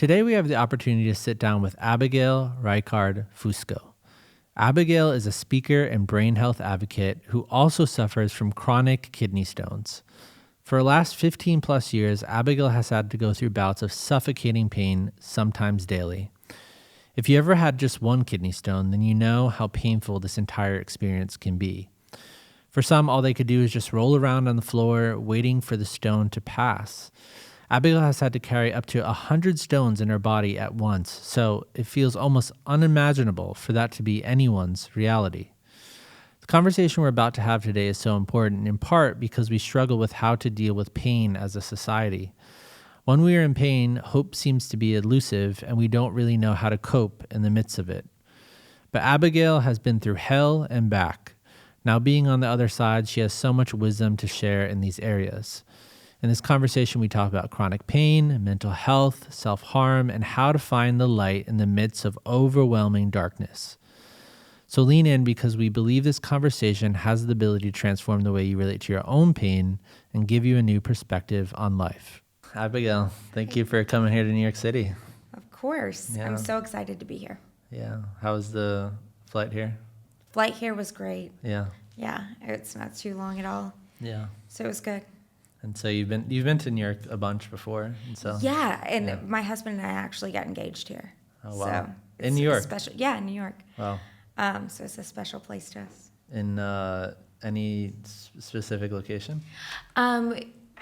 Today we have the opportunity to sit down with Abigail Reighard-Fusco. Abigail is a speaker and brain health advocate who also suffers from chronic kidney stones. For the last 15 plus years, Abigail has had to go through bouts of suffocating pain, sometimes daily. If you ever had just one kidney stone, then you know how painful this entire experience can be. For some, all they could do is just roll around on the floor, waiting for the stone to pass. Abigail has had to carry up to 100 stones in her body at once, so it feels almost unimaginable for that to be anyone's reality. The conversation we're about to have today is so important, in part because we struggle with how to deal with pain as a society. When we are in pain, hope seems to be elusive, and we don't really know how to cope in the midst of it. But Abigail has been through hell and back. Now, being on the other side, she has so much wisdom to share in these areas. In this conversation, we talk about chronic pain, mental health, self-harm, and how to find the light in the midst of overwhelming darkness. So lean in, because we believe this conversation has the ability to transform the way you relate to your own pain and give you a new perspective on life. Abigail, thank you for coming here to New York City. Of course. Yeah. I'm so excited to be here. Yeah. How was the flight here? Flight here was great. Yeah. Yeah, it's not too long at all. Yeah. So it was good. And so you've been to New York a bunch before, and so Yeah, and my husband and I actually got engaged here. Oh wow! So In New York? Special, yeah, in New York. Wow. So it's a special place to us. In any specific location?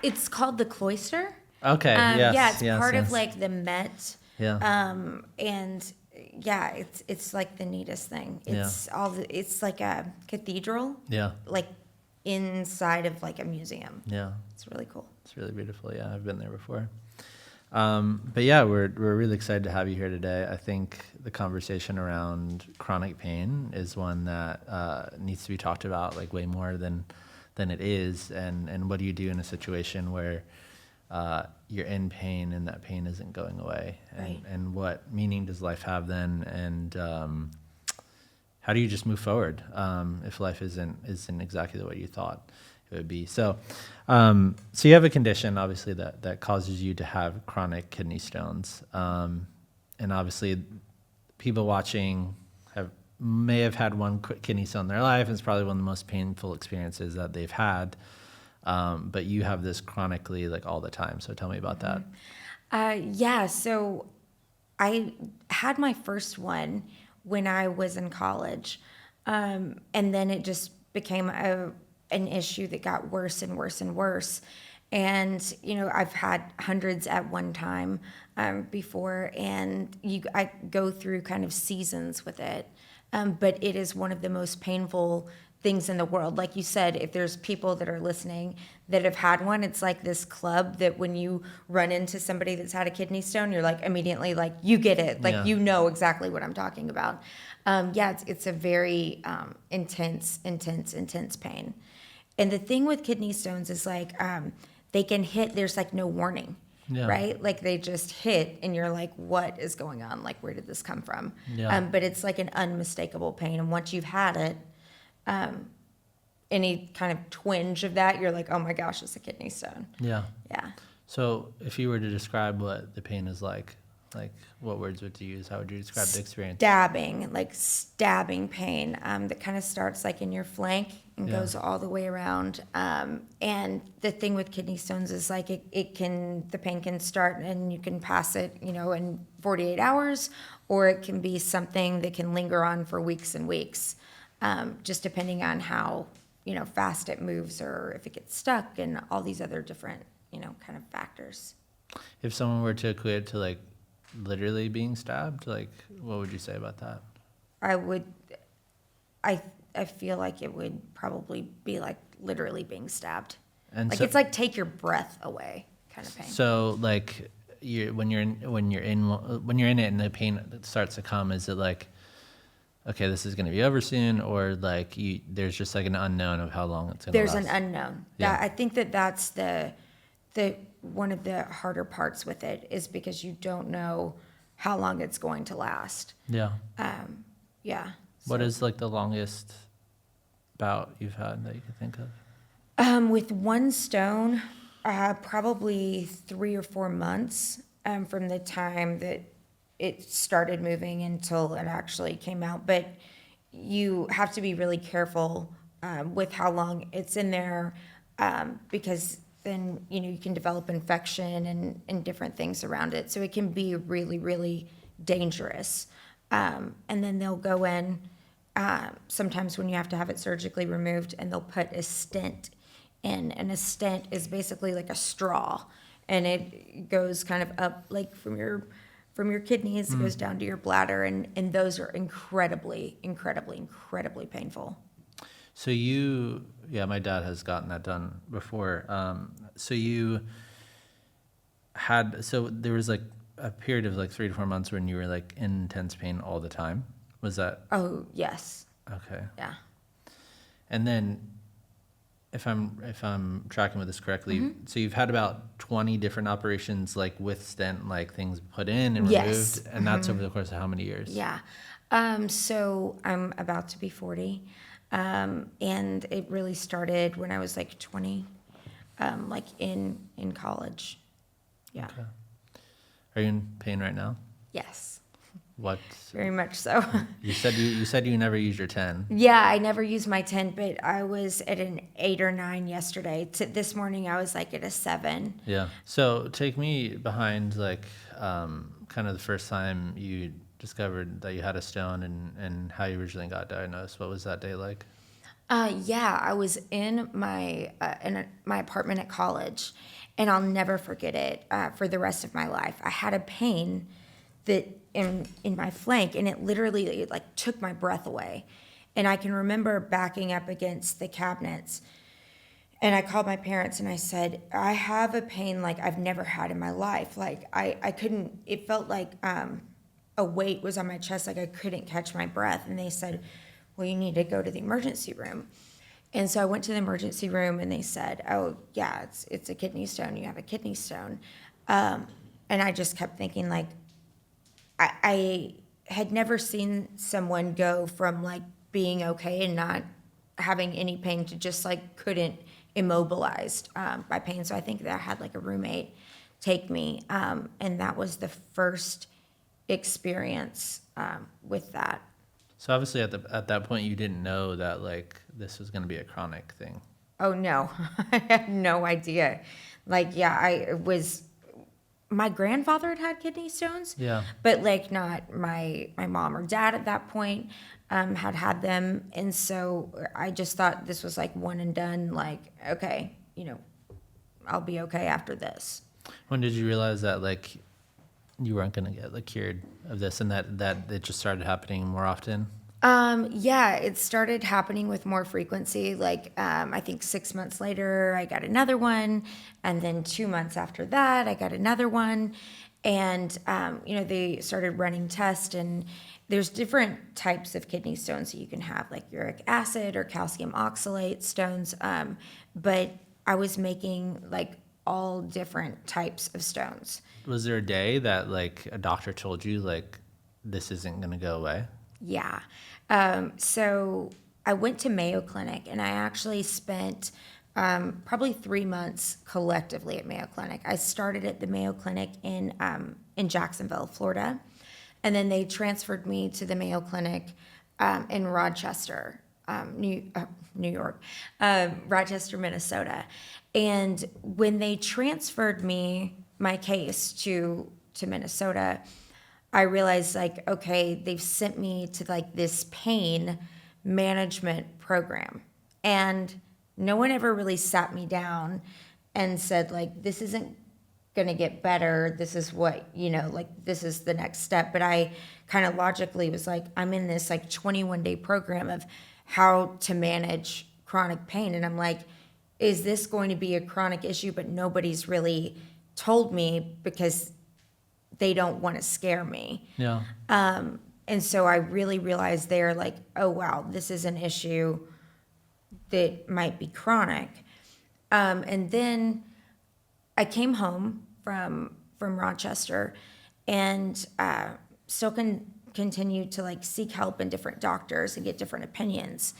It's called the Cloister. Okay. Yes. Yeah, it's yes, part yes. of like the Met. Yeah. And yeah, it's like the neatest thing. It's it's like a cathedral. Yeah. Like inside of like a museum. Yeah. It's really cool. It's really beautiful. Yeah, I've been there before. But yeah, we're really excited to have you here today. I think the conversation around chronic pain is one that needs to be talked about like way more than it is. And what do you do in a situation where you're in pain and that pain isn't going away? Right. And what meaning does life have then? And how do you just move forward if life isn't exactly what you thought it would be? So you have a condition, obviously, that causes you to have chronic kidney stones. And obviously, people watching may have had one kidney stone in their life. It's probably one of the most painful experiences that they've had. But you have this chronically, like all the time. So tell me about that. Yeah, so I had my first one when I was in college. And then it just became an issue that got worse and worse and worse. And, I've had hundreds at one time before, and I go through kind of seasons with it. But it is one of the most painful things in the world. Like you said, if there's people that are listening that have had one, it's like this club that when you run into somebody that's had a kidney stone, you're like immediately like, you get it. Like, you know exactly what I'm talking about. It's a very intense pain. And the thing with kidney stones is like, they can hit, there's like no warning, right? Like they just hit and you're like, what is going on? Like, where did this come from? Yeah. But it's like an unmistakable pain. And once you've had it, any kind of twinge of that, you're like, oh my gosh, it's a kidney stone. Yeah. Yeah. So if you were to describe what the pain is like what words would you use? How would you describe the experience? Stabbing pain that kind of starts like in your flank and goes all the way around. And the thing with kidney stones is like the pain can start and you can pass it, in 48 hours, or it can be something that can linger on for weeks and weeks, just depending on how, fast it moves or if it gets stuck and all these other different, kind of factors. If someone were to equate it to like literally being stabbed, like what would you say about that? I feel like it would probably be like literally being stabbed. And like so, it's like take your breath away kind of pain. So like when you're in it and the pain starts to come, is it like, okay, this is going to be over soon, or like there's just like an unknown of how long it's going to last? There's an unknown. Yeah. I think that's the one of the harder parts with it, is because you don't know how long it's going to last. Yeah. Yeah. What is like the longest bout you've had that you can think of? With one stone, probably 3 or 4 months. from the time that it started moving until it actually came out. But you have to be really careful with how long it's in there, because then, you can develop infection and different things around it. So it can be really, really dangerous. And then they'll go in, sometimes when you have to have it surgically removed, and they'll put a stent in. And a stent is basically like a straw, and it goes kind of up like from your kidneys, it goes down to your bladder, and those are incredibly, incredibly, incredibly painful. So my dad has gotten that done before. So there was like a period of like 3 to 4 months when you were like in intense pain all the time. Was that? Oh, yes. Okay. Yeah. And then if I'm tracking with this correctly, so you've had about 20 different operations, like with stent, like things put in and Yes. removed, and that's over the course of how many years? Yeah. So I'm about to be 40. And it really started when I was like 20, like in college. Yeah. Okay. Are you in pain right now? Yes. What? Very much so. You said you never used your 10. Yeah, I never used my 10, but I was at an 8 or 9 yesterday. This morning I was like at a 7. Yeah. So take me behind like kind of the first time you discovered that you had a stone and how you originally got diagnosed. What was that day like? Yeah, I was in my apartment at college, and I'll never forget it for the rest of my life. I had a pain that in my flank, and it literally like took my breath away. And I can remember backing up against the cabinets, and I called my parents and I said, I have a pain like I've never had in my life. Like I couldn't, it felt like a weight was on my chest, like I couldn't catch my breath. And they said, well, you need to go to the emergency room. And so I went to the emergency room, and they said, oh yeah, it's a kidney stone. You have a kidney stone. And I just kept thinking, like, I had never seen someone go from like being okay and not having any pain to just like couldn't, immobilized by pain. So I think that I had like a roommate take me, and that was the first experience with that. So obviously at that point you didn't know that like this was going to be a chronic thing. Oh no, I had no idea. Like, yeah, my grandfather had kidney stones. Yeah. But like not my mom or dad at that point had them. And so I just thought this was like one and done, like, okay, I'll be okay after this. When did you realize that like you weren't going to get like cured of this, and that it just started happening more often? Yeah, it started happening with more frequency. Like, I think 6 months later, I got another one. And then 2 months after that, I got another one. And, they started running tests, and there's different types of kidney stones that you can have, like uric acid or calcium oxalate stones. But I was making like all different types of stones. Was there a day that like a doctor told you like this isn't going to go away? Yeah. So I went to Mayo Clinic, and I actually spent probably 3 months collectively at Mayo Clinic. I started at the Mayo Clinic in Jacksonville, Florida, and then they transferred me to the Mayo Clinic in Rochester, New York, Rochester, Minnesota. And when they transferred my case to Minnesota, I realized like, okay, they've sent me to like this pain management program. And no one ever really sat me down and said like, this isn't going to get better. This is what, like this is the next step. But I kind of logically was like, I'm in this like 21-day program of how to manage chronic pain. And I'm like, is this going to be a chronic issue? But nobody's really told me because they don't want to scare me. Yeah. And so I really realized there, like, oh, wow, this is an issue that might be chronic. And then I came home from Rochester, and still continued to like seek help in different doctors and get different opinions.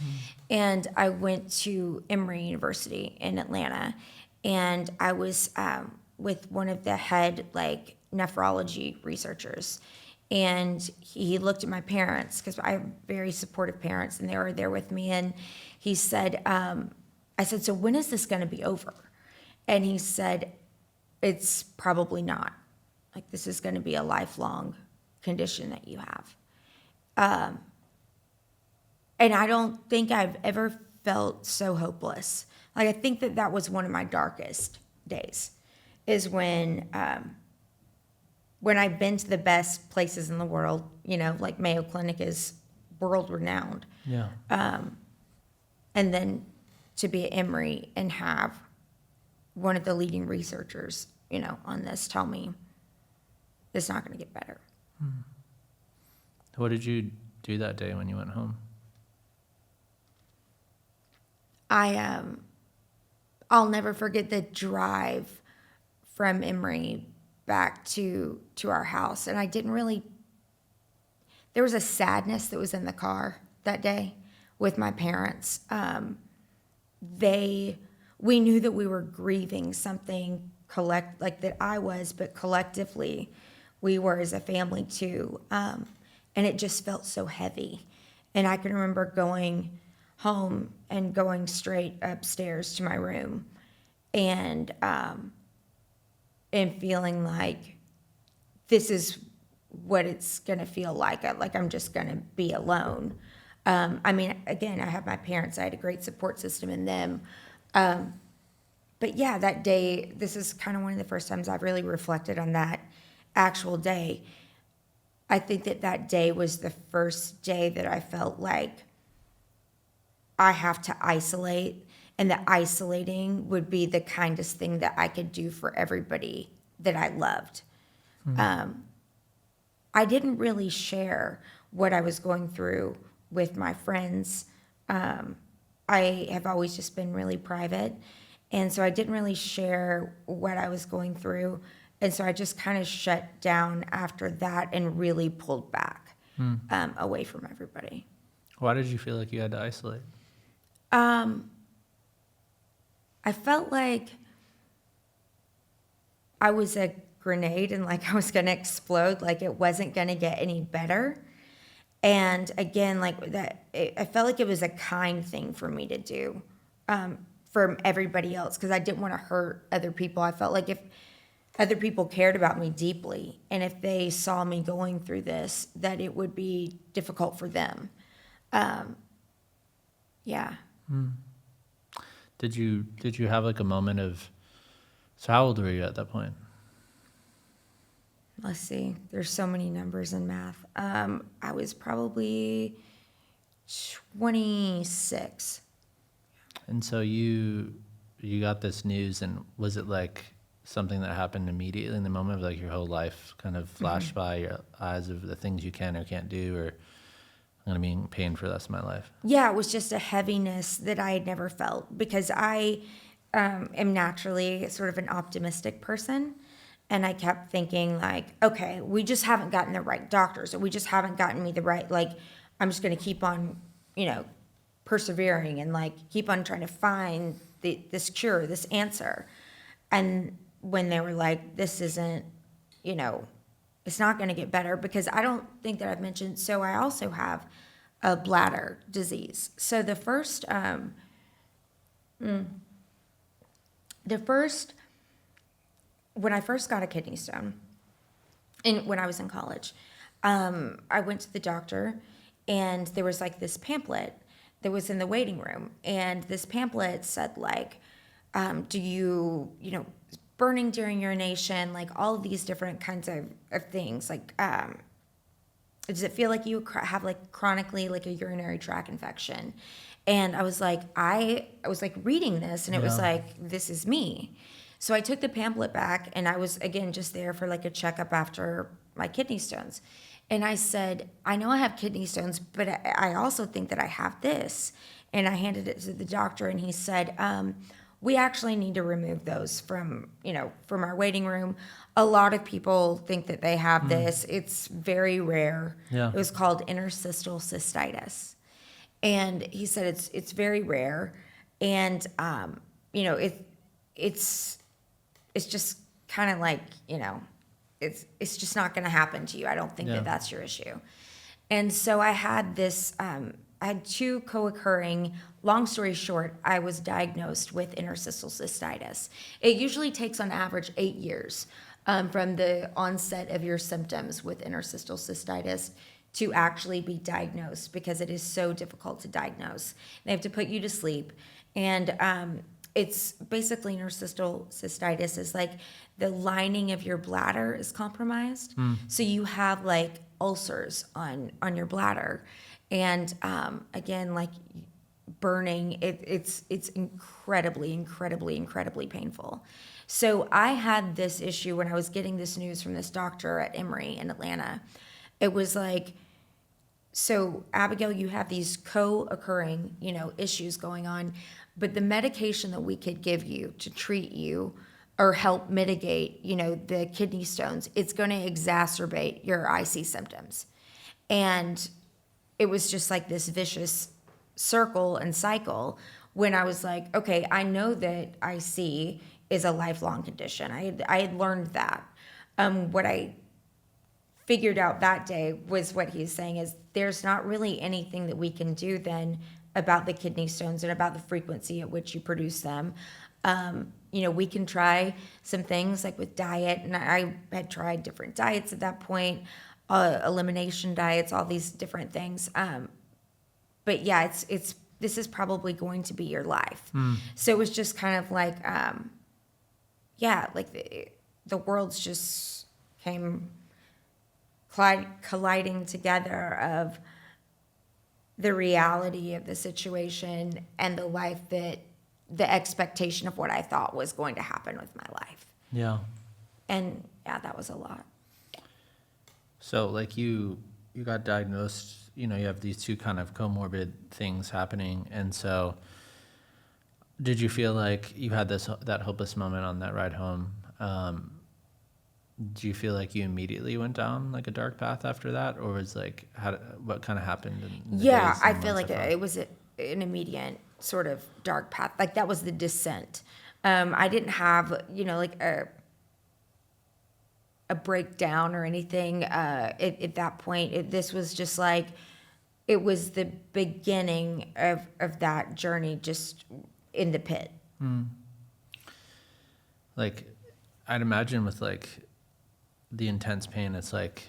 And I went to Emory University in Atlanta, and I was with one of the head like nephrology researchers. And he looked at my parents, because I have very supportive parents, and they were there with me. And he said, I said, so when is this going to be over? And he said, it's probably not. Like, this is going to be a lifelong condition that you have. And I don't think I've ever felt so hopeless. Like, I think that that was one of my darkest days, is when I've been to the best places in the world, like Mayo Clinic is world renowned. Yeah. And then to be at Emory and have one of the leading researchers, on this tell me it's not going to get better. What did you do that day when you went home? I'll never forget the drive from Emory back to our house. And I didn't really, there was a sadness that was in the car that day with my parents. We knew that we were grieving something like that I was, but collectively we were as a family too. And it just felt so heavy. And I can remember going home and going straight upstairs to my room and feeling like this is what it's going to feel like I'm just going to be alone. Again, I have my parents. I had a great support system in them. But yeah, that day, this is kind of one of the first times I've really reflected on that actual day. I think that day was the first day that I felt like I have to isolate, and that isolating would be the kindest thing that I could do for everybody that I loved. I didn't really share what I was going through with my friends. I have always just been really private, and so I didn't really share what I was going through, and so I just kind of shut down after that and really pulled back away from everybody. Why did you feel like you had to isolate? I felt like I was a grenade and like I was going to explode, like it wasn't going to get any better. And again, like that, I felt like it was a kind thing for me to do for everybody else, because I didn't want to hurt other people. I felt like if other people cared about me deeply, and if they saw me going through this, that it would be difficult for them. Yeah. Did you have like a moment of, so how old were you at that point? Let's see. There's so many numbers in math. I was probably 26. And so you got this news, and was it like something that happened immediately in the moment of like your whole life kind of flashed by your eyes of the things you can or can't do, or I'm going to be in pain for the rest of my life? Yeah, it was just a heaviness that I had never felt, because I am naturally sort of an optimistic person. And I kept thinking like, okay, we just haven't gotten the right doctors, or we just haven't gotten me the right, like, I'm just going to keep on, persevering and like keep on trying to find this cure, this answer. And when they were like, this isn't, it's not going to get better, because I don't think that I've mentioned, so I also have a bladder disease. So the first, when I first got a kidney stone, and when I was in college, I went to the doctor, and there was like this pamphlet that was in the waiting room, and this pamphlet said like, do you, burning during urination, like all of these different kinds of things, like, does it feel like you have like chronically like a urinary tract infection? And I was like, I was like reading this, and it was like, this is me. So I took the pamphlet back, and I was, again, just there for like a checkup after my kidney stones. And I said, I know I have kidney stones, but I also think that I have this. And I handed it to the doctor, and he said, we actually need to remove those from our waiting room. A lot of people think that they have this. It's very rare. Yeah. It was called interstitial cystitis. And he said it's very rare. And, it's just kind of like, it's just not going to happen to you. I don't think Yeah. that that's your issue. And so I had this, I had two co-occurring, long story short, I was diagnosed with interstitial cystitis. It usually takes on average 8 years from the onset of your symptoms with interstitial cystitis to actually be diagnosed, because it is so difficult to diagnose. They have to put you to sleep. And it's basically, interstitial cystitis is like the lining of your bladder is compromised. So you have like ulcers on your bladder. And again, like burning, it's incredibly painful. So I had this issue when I was getting this news from this doctor at Emory in Atlanta. It was like, so Abigail, you have these co-occurring, issues going on, but the medication that we could give you to treat you or help mitigate, the kidney stones, it's going to exacerbate your IC symptoms. And it was just like this vicious circle and cycle when I was like, okay, I know that IC is a lifelong condition. I had learned that. What I figured out that day was what he's saying is there's not really anything that we can do then about the kidney stones and about the frequency at which you produce them. We can try some things like with diet, and I had tried different diets at that point, elimination diets, all these different things. But yeah, this is probably going to be your life. So it was just kind of like, like the worlds just came colliding together of the reality of the situation and the life that the expectation of what I thought was going to happen with my life. Yeah. And yeah, that was a lot. So like you got diagnosed, you have these two kind of comorbid things happening. And so did you feel like you had that hopeless moment on that ride home? Do you feel like you immediately went down like a dark path after that, or was like what kind of happened? In the Yeah, days I and feel months like after? it was an immediate sort of dark path. Like that was the descent. I didn't have, like a breakdown or anything at that point. This was just like, it was the beginning of that journey, just in the pit. Like, I'd imagine with like the intense pain, it's like,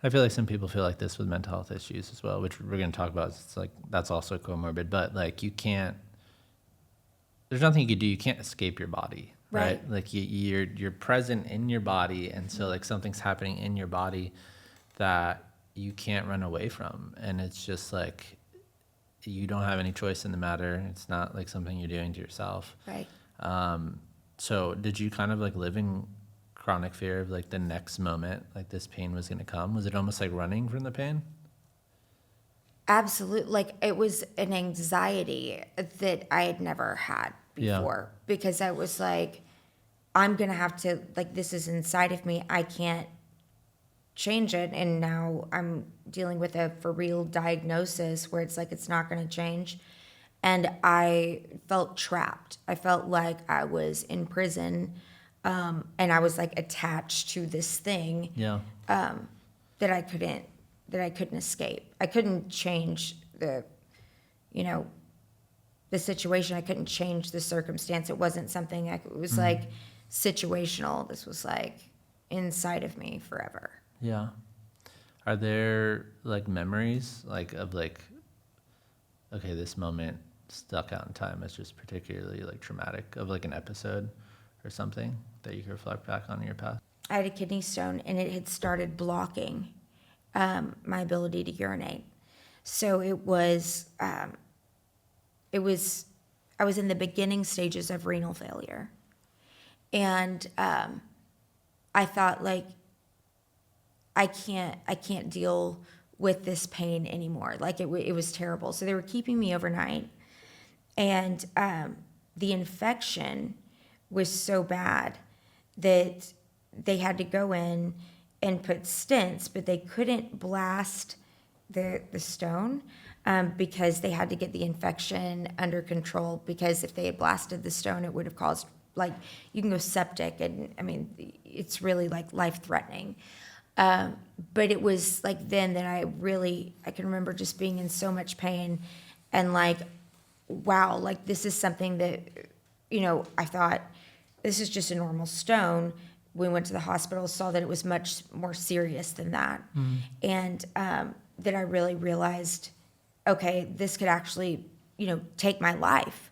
I feel like some people feel like this with mental health issues as well, which we're going to talk about. It's like, that's also comorbid, but like there's nothing you can do. You can't escape your body, right? Like you're present in your body. And so like something's happening in your body that you can't run away from. And it's just like, you don't have any choice in the matter. It's not like something you're doing to yourself. Right. So did you kind of like live in chronic fear of like the next moment, like this pain was going to come? Was it almost like running from the pain? Absolutely. Like it was an anxiety that I had never had before, because I was like, I'm going to have to, like, this is inside of me. I can't change it. And now I'm dealing with a for real diagnosis where it's like, it's not going to change. And I felt trapped. I felt like I was in prison. And I was like attached to this thing that I couldn't escape. I couldn't change the situation. I couldn't change the circumstance. It wasn't something it was like situational. This was like inside of me forever. Yeah. Are there like memories like of like, okay, this moment stuck out in time as just particularly like traumatic, of like an episode or something that you can reflect back on in your past? I had a kidney stone, and it had started blocking my ability to urinate. So I was in the beginning stages of renal failure. And I thought, like, I can't deal with this pain anymore. Like it was terrible. So they were keeping me overnight. And the infection was so bad that they had to go in and put stents, but they couldn't blast the stone because they had to get the infection under control, because if they had blasted the stone, it would have caused like you can go septic, and I mean, it's really like life threatening. But it was like then that I can remember just being in so much pain and like, wow, like this is something that, I thought this is just a normal stone. We went to the hospital, saw that it was much more serious than that. And that I really realized, okay, this could actually, take my life.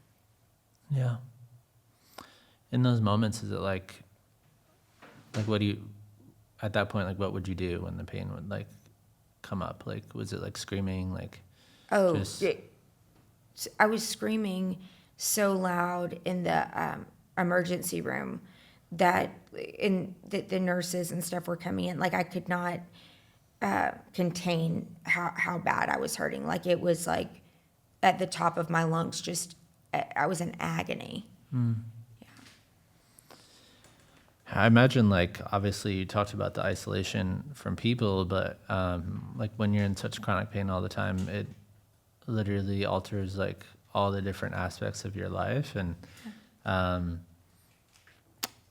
Yeah. In those moments, is it like what do you, at that point, like what would you do when the pain would like come up? Like, was it like screaming? Like, Oh, I was screaming so loud in the emergency room that the nurses and stuff were coming in. Like I could not contain how bad I was hurting. Like it was like at the top of my lungs. Just I was in agony. I imagine, like, obviously you talked about the isolation from people, but like when you're in such chronic pain all the time, it literally alters like all the different aspects of your life. And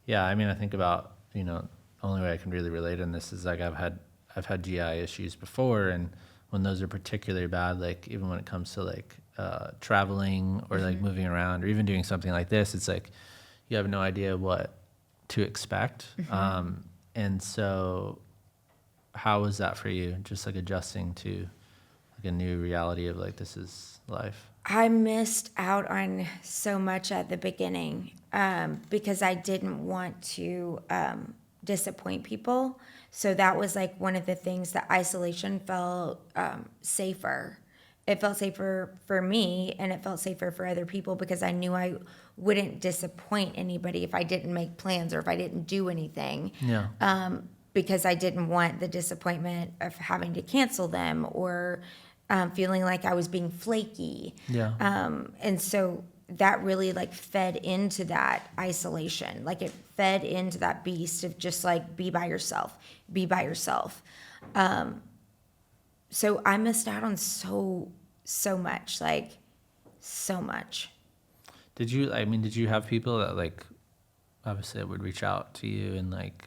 yeah, I mean, I think about, the only way I can really relate in this is like I've had GI issues before, and when those are particularly bad, like even when it comes to like traveling or like moving around or even doing something like this, it's like you have no idea what to expect. And so how was that for you? Just like adjusting to like a new reality of like, this is life. I missed out on so much at the beginning because I didn't want to disappoint people. So that was like one of the things that isolation felt safer. It felt safer for me, and it felt safer for other people because I knew I wouldn't disappoint anybody if I didn't make plans or if I didn't do anything. Yeah. Because I didn't want the disappointment of having to cancel them or feeling like I was being flaky. Yeah. And so that really like fed into that isolation. Like it fed into that beast of just like, be by yourself. So I missed out on so much, like so much. Did you have people that like, obviously would reach out to you, and like,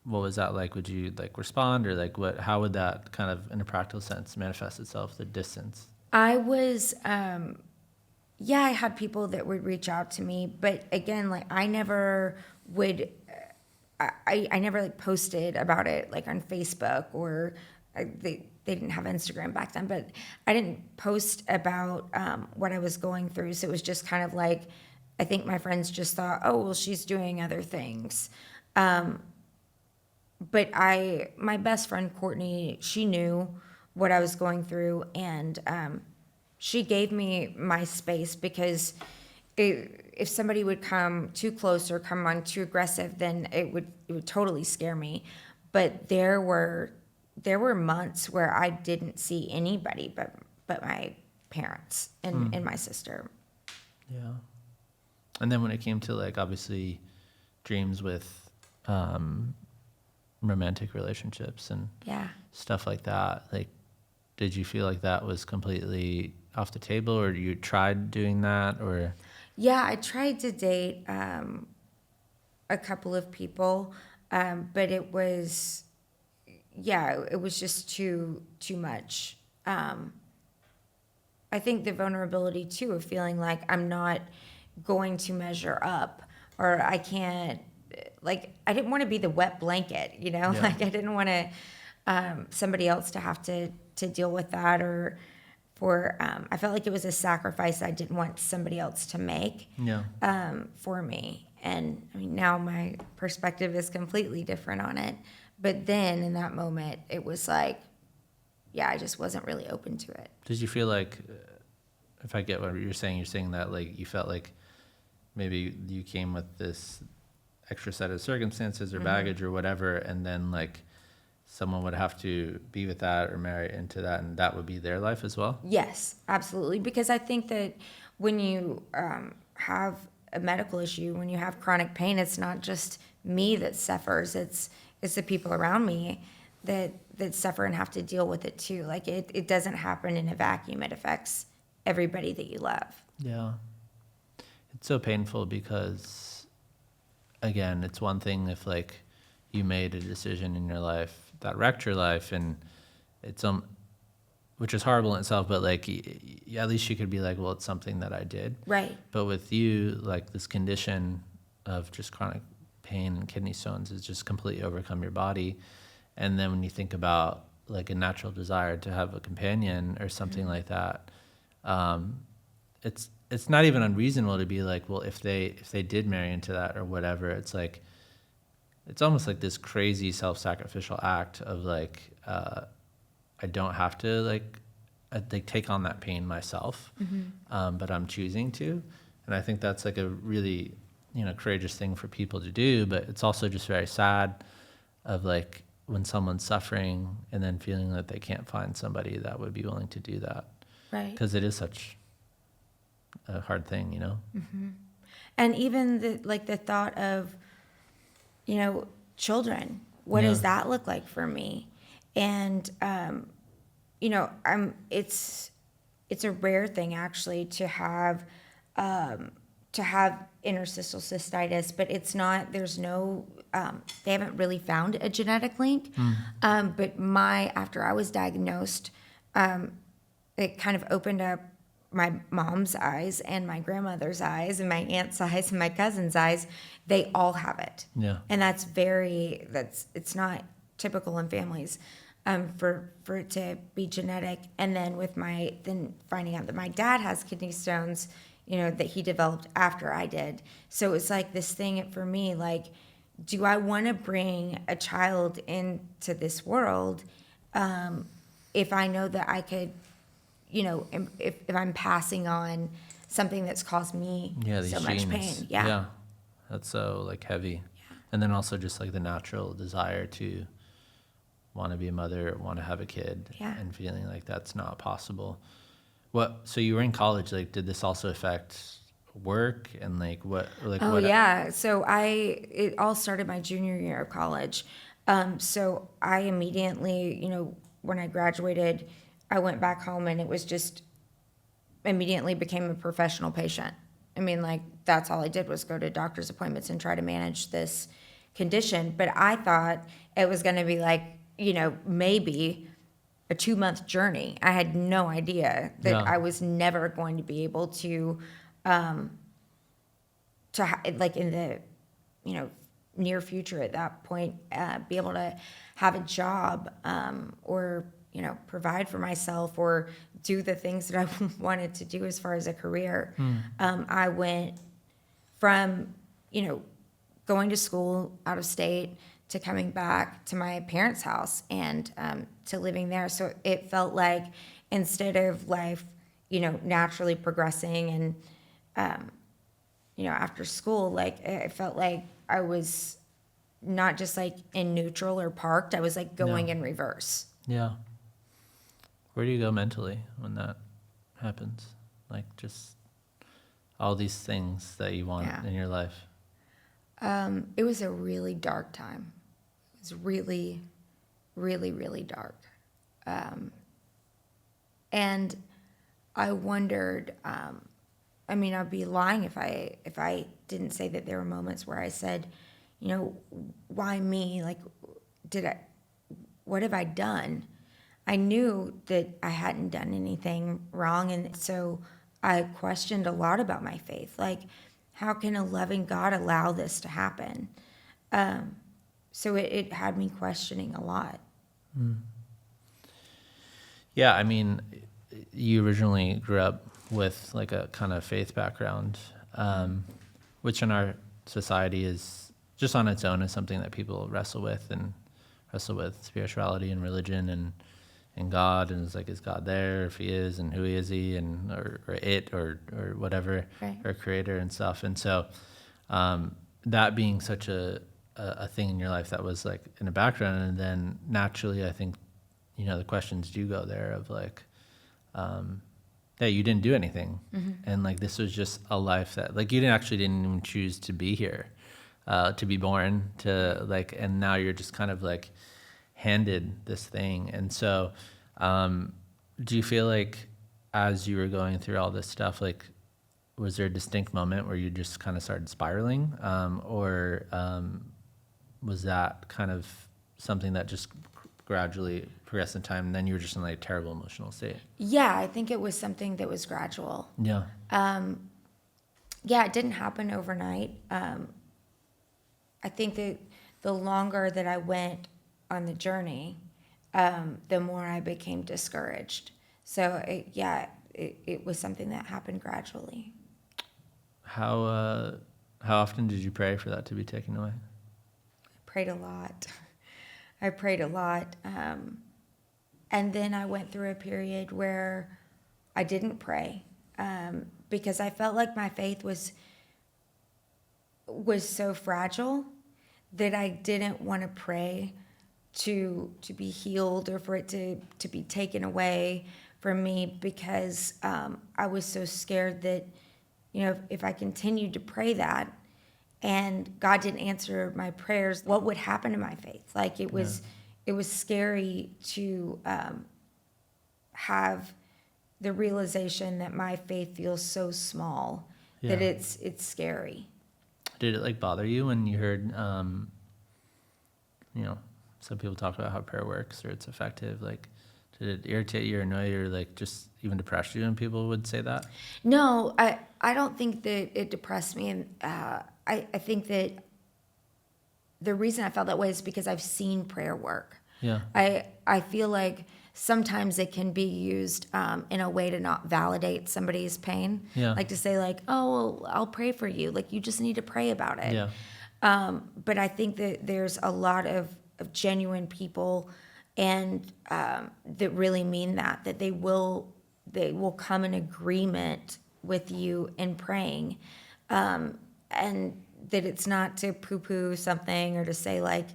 what was that like? Would you like respond, or like how would that kind of in a practical sense manifest itself, the distance? I was, I had people that would reach out to me, but again, like I never would, I never like posted about it like on Facebook or they didn't have Instagram back then, but I didn't post about what I was going through. So it was just kind of like, I think my friends just thought, oh, well, she's doing other things. But my best friend, Courtney, she knew what I was going through, and she gave me my space because if somebody would come too close or come on too aggressive, then it would totally scare me. But there were months where I didn't see anybody but my parents and my sister. Yeah. And then when it came to like obviously dreams with romantic relationships and stuff like that, like did you feel like that was completely off the table, or you tried doing that? Or I tried to date a couple of people, but it was just too much. I think the vulnerability too of feeling like I'm not going to measure up, or I can't, like I didn't want to be the wet blanket, like I didn't want to somebody else to have to deal with that, or for I felt like it was a sacrifice I didn't want somebody else to make for me. And I mean, now my perspective is completely different on it. But then in that moment, it was like, I just wasn't really open to it. Did you feel like, if I get what you're saying that like you felt like maybe you came with this extra set of circumstances or baggage or whatever, and then like someone would have to be with that or marry into that, and that would be their life as well? Yes, absolutely. Because I think that when you have a medical issue, when you have chronic pain, it's not just me that suffers. It's the people around me that suffer and have to deal with it too. Like it doesn't happen in a vacuum. It affects everybody that you love. Yeah. It's so painful because again, it's one thing if like you made a decision in your life that wrecked your life, and it's which is horrible in itself, but like at least you could be like, well, it's something that I did. Right. But with you, like this condition of just chronic pain and kidney stones has just completely overcome your body. And then when you think about like a natural desire to have a companion or something like that, it's not even unreasonable to be like, well, if they did marry into that or whatever, it's like, it's almost like this crazy self-sacrificial act of like, I don't have to like take on that pain myself, but I'm choosing to. And I think that's like a really, courageous thing for people to do, but it's also just very sad of like when someone's suffering and then feeling that they can't find somebody that would be willing to do that. Right. Because it is such a hard thing, And even the thought of, children, what does that look like for me? And, it's a rare thing actually to have interstitial cystitis, but it's not, there's no, they haven't really found a genetic link. But after I was diagnosed, it kind of opened up my mom's eyes and my grandmother's eyes and my aunt's eyes and my cousin's eyes. They all have it. Yeah. And it's not typical in families, for it to be genetic. And then then finding out that my dad has kidney stones, that he developed after I did. So it's like this thing for me, like, do I want to bring a child into this world, if I know that I could, if I'm passing on something that's caused me so much pain. Yeah. That's so like heavy. Yeah. And then also just like the natural desire to want to be a mother, want to have a kid, and feeling like that's not possible. So you were in college, like, did this also affect work and like what? Like, oh, yeah. So it all started my junior year of college. So I immediately, when I graduated, I went back home and it was just immediately became a professional patient. I mean, like, that's all I did was go to doctor's appointments and try to manage this condition. But I thought it was going to be like, maybe a 2-month journey. I had no idea that I was never going to be able to like in the, near future at that point, be able to have a job, or, provide for myself or do the things that I wanted to do as far as a career. I went from, going to school out of state to coming back to my parents' house and to living there. So it felt like instead of life, naturally progressing and, after school, like it felt like I was not just like in neutral or parked. I was like going in reverse. Yeah. Where do you go mentally when that happens? Like just all these things that you want in your life. It was a really dark time. It was really, really, really dark. And I wondered, I'd be lying if I didn't say that there were moments where I said, why me? Like, what have I done? I knew that I hadn't done anything wrong. And so I questioned a lot about my faith. Like, how can a loving God allow this to happen? So it had me questioning a lot. Yeah, I mean, you originally grew up with like a kind of faith background, which in our society is just on its own is something that people wrestle with spirituality and religion and God, and it's like, is God there? If he is, and who is he, and or it or whatever, right. Or creator and stuff. And so that being such a thing in your life that was like in the background, and then naturally I think, the questions do go there of like, that you didn't do anything. And like, this was just a life that like, you didn't even choose to be here, to be born, to like, and now you're just kind of like handed this thing. And so, do you feel like as you were going through all this stuff, like, was there a distinct moment where you just kind of started spiraling? Or was that kind of something that just gradually progressed in time, and then you were just in like a terrible emotional state? Yeah, I think it was something that was gradual. Yeah. Yeah, it didn't happen overnight. I think that the longer that I went on the journey, the more I became discouraged. So it was something that happened gradually. How often did you pray for that to be taken away? Prayed a lot. I prayed a lot. And then I went through a period where I didn't pray because I felt like my faith was so fragile that I didn't want to pray to be healed or for it to be taken away from me, because I was so scared that, if I continued to pray that and God didn't answer my prayers, what would happen to my faith? Like it was scary to have the realization that my faith feels so small that it's scary. Did it like bother you when you heard, some people talk about how prayer works or it's effective? Like, did it irritate you or annoy you or like just even depress you when people would say that? No, I don't think that it depressed me. And I think that the reason I felt that way is because I've seen prayer work. Yeah. I feel like sometimes it can be used in a way to not validate somebody's pain. Yeah. Like to say like, oh, well, I'll pray for you. Like you just need to pray about it. Yeah. But I think that there's a lot of genuine people and that really mean that they will come in agreement with you in praying. And that it's not to poo-poo something or to say like,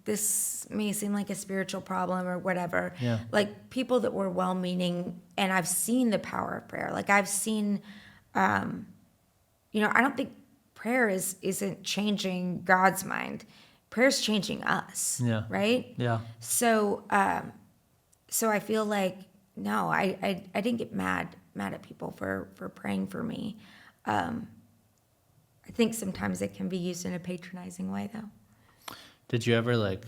this may seem like a spiritual problem or whatever. Yeah. Like people that were well-meaning, and I've seen the power of prayer. Like I've seen, I don't think prayer isn't changing God's mind. Prayer's changing us. Yeah. Right? Yeah. So I feel like, no, I didn't get mad at people for praying for me. I think sometimes it can be used in a patronizing way, though. Did you ever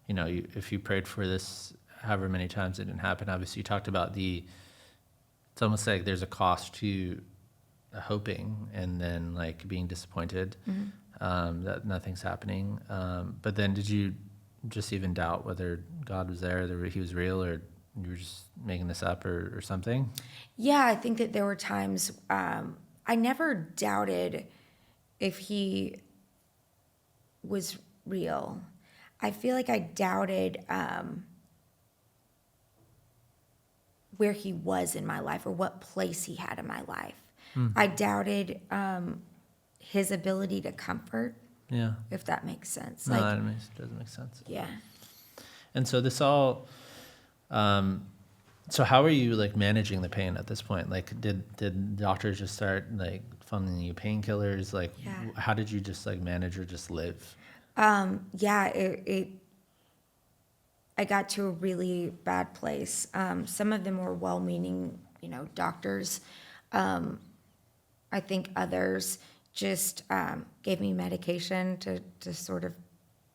if you prayed for this however many times it didn't happen? Obviously, you talked about it's almost like there's a cost to hoping and then like being disappointed that nothing's happening. But then did you just even doubt whether God was there, that he was real, or you were just making this up or something? Yeah, I think that there were times I never doubted if he was real. I feel like I doubted where he was in my life or what place he had in my life. I doubted his ability to comfort. Yeah. If that makes sense. No, that doesn't make sense. Yeah. And so this all, so how are you like managing the pain at this point? Like did doctors just start like funding you painkillers? Like how did you just like manage or just live? I got to a really bad place. Some of them were well-meaning, doctors. I think others just gave me medication to sort of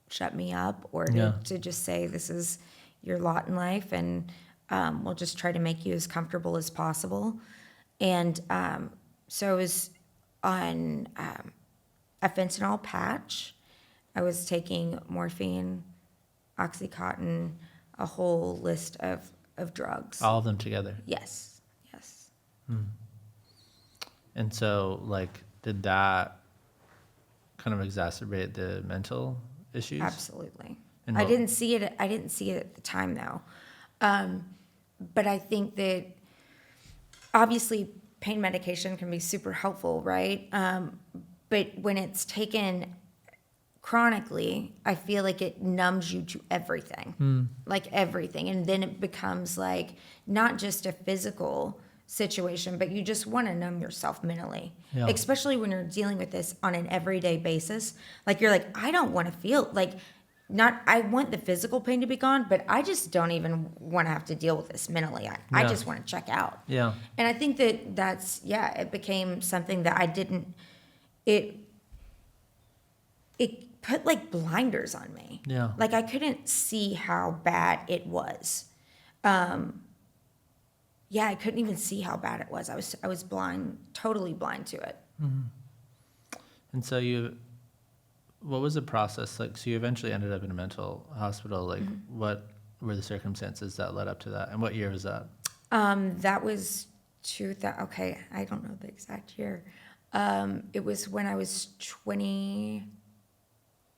shut me up or to just say, this is your lot in life, and we'll just try to make you as comfortable as possible. And so I was on a fentanyl patch. I was taking morphine, Oxycontin, a whole list of drugs. All of them together? Yes. And so, like, did that kind of exacerbate the mental issues? Absolutely. I didn't see it at the time, though. But I think that obviously pain medication can be super helpful, right? But when it's taken chronically, I feel like it numbs you to everything, like everything. And then it becomes like not just a physical situation, but you just want to numb yourself mentally, especially when you're dealing with this on an everyday basis. Like you're like, I don't want to feel like I want the physical pain to be gone, but I just don't even want to have to deal with this mentally. I Yeah. just want to check out. Yeah. And I think it became something that it put like blinders on me. Yeah. Like I couldn't see how bad it was. I couldn't even see how bad it was. I was blind, totally blind to it. And so what was the process like? So you eventually ended up in a mental hospital. Like, what were the circumstances that led up to that? And what year was that? That was 2000. Okay, I don't know the exact year. It was when I was 28,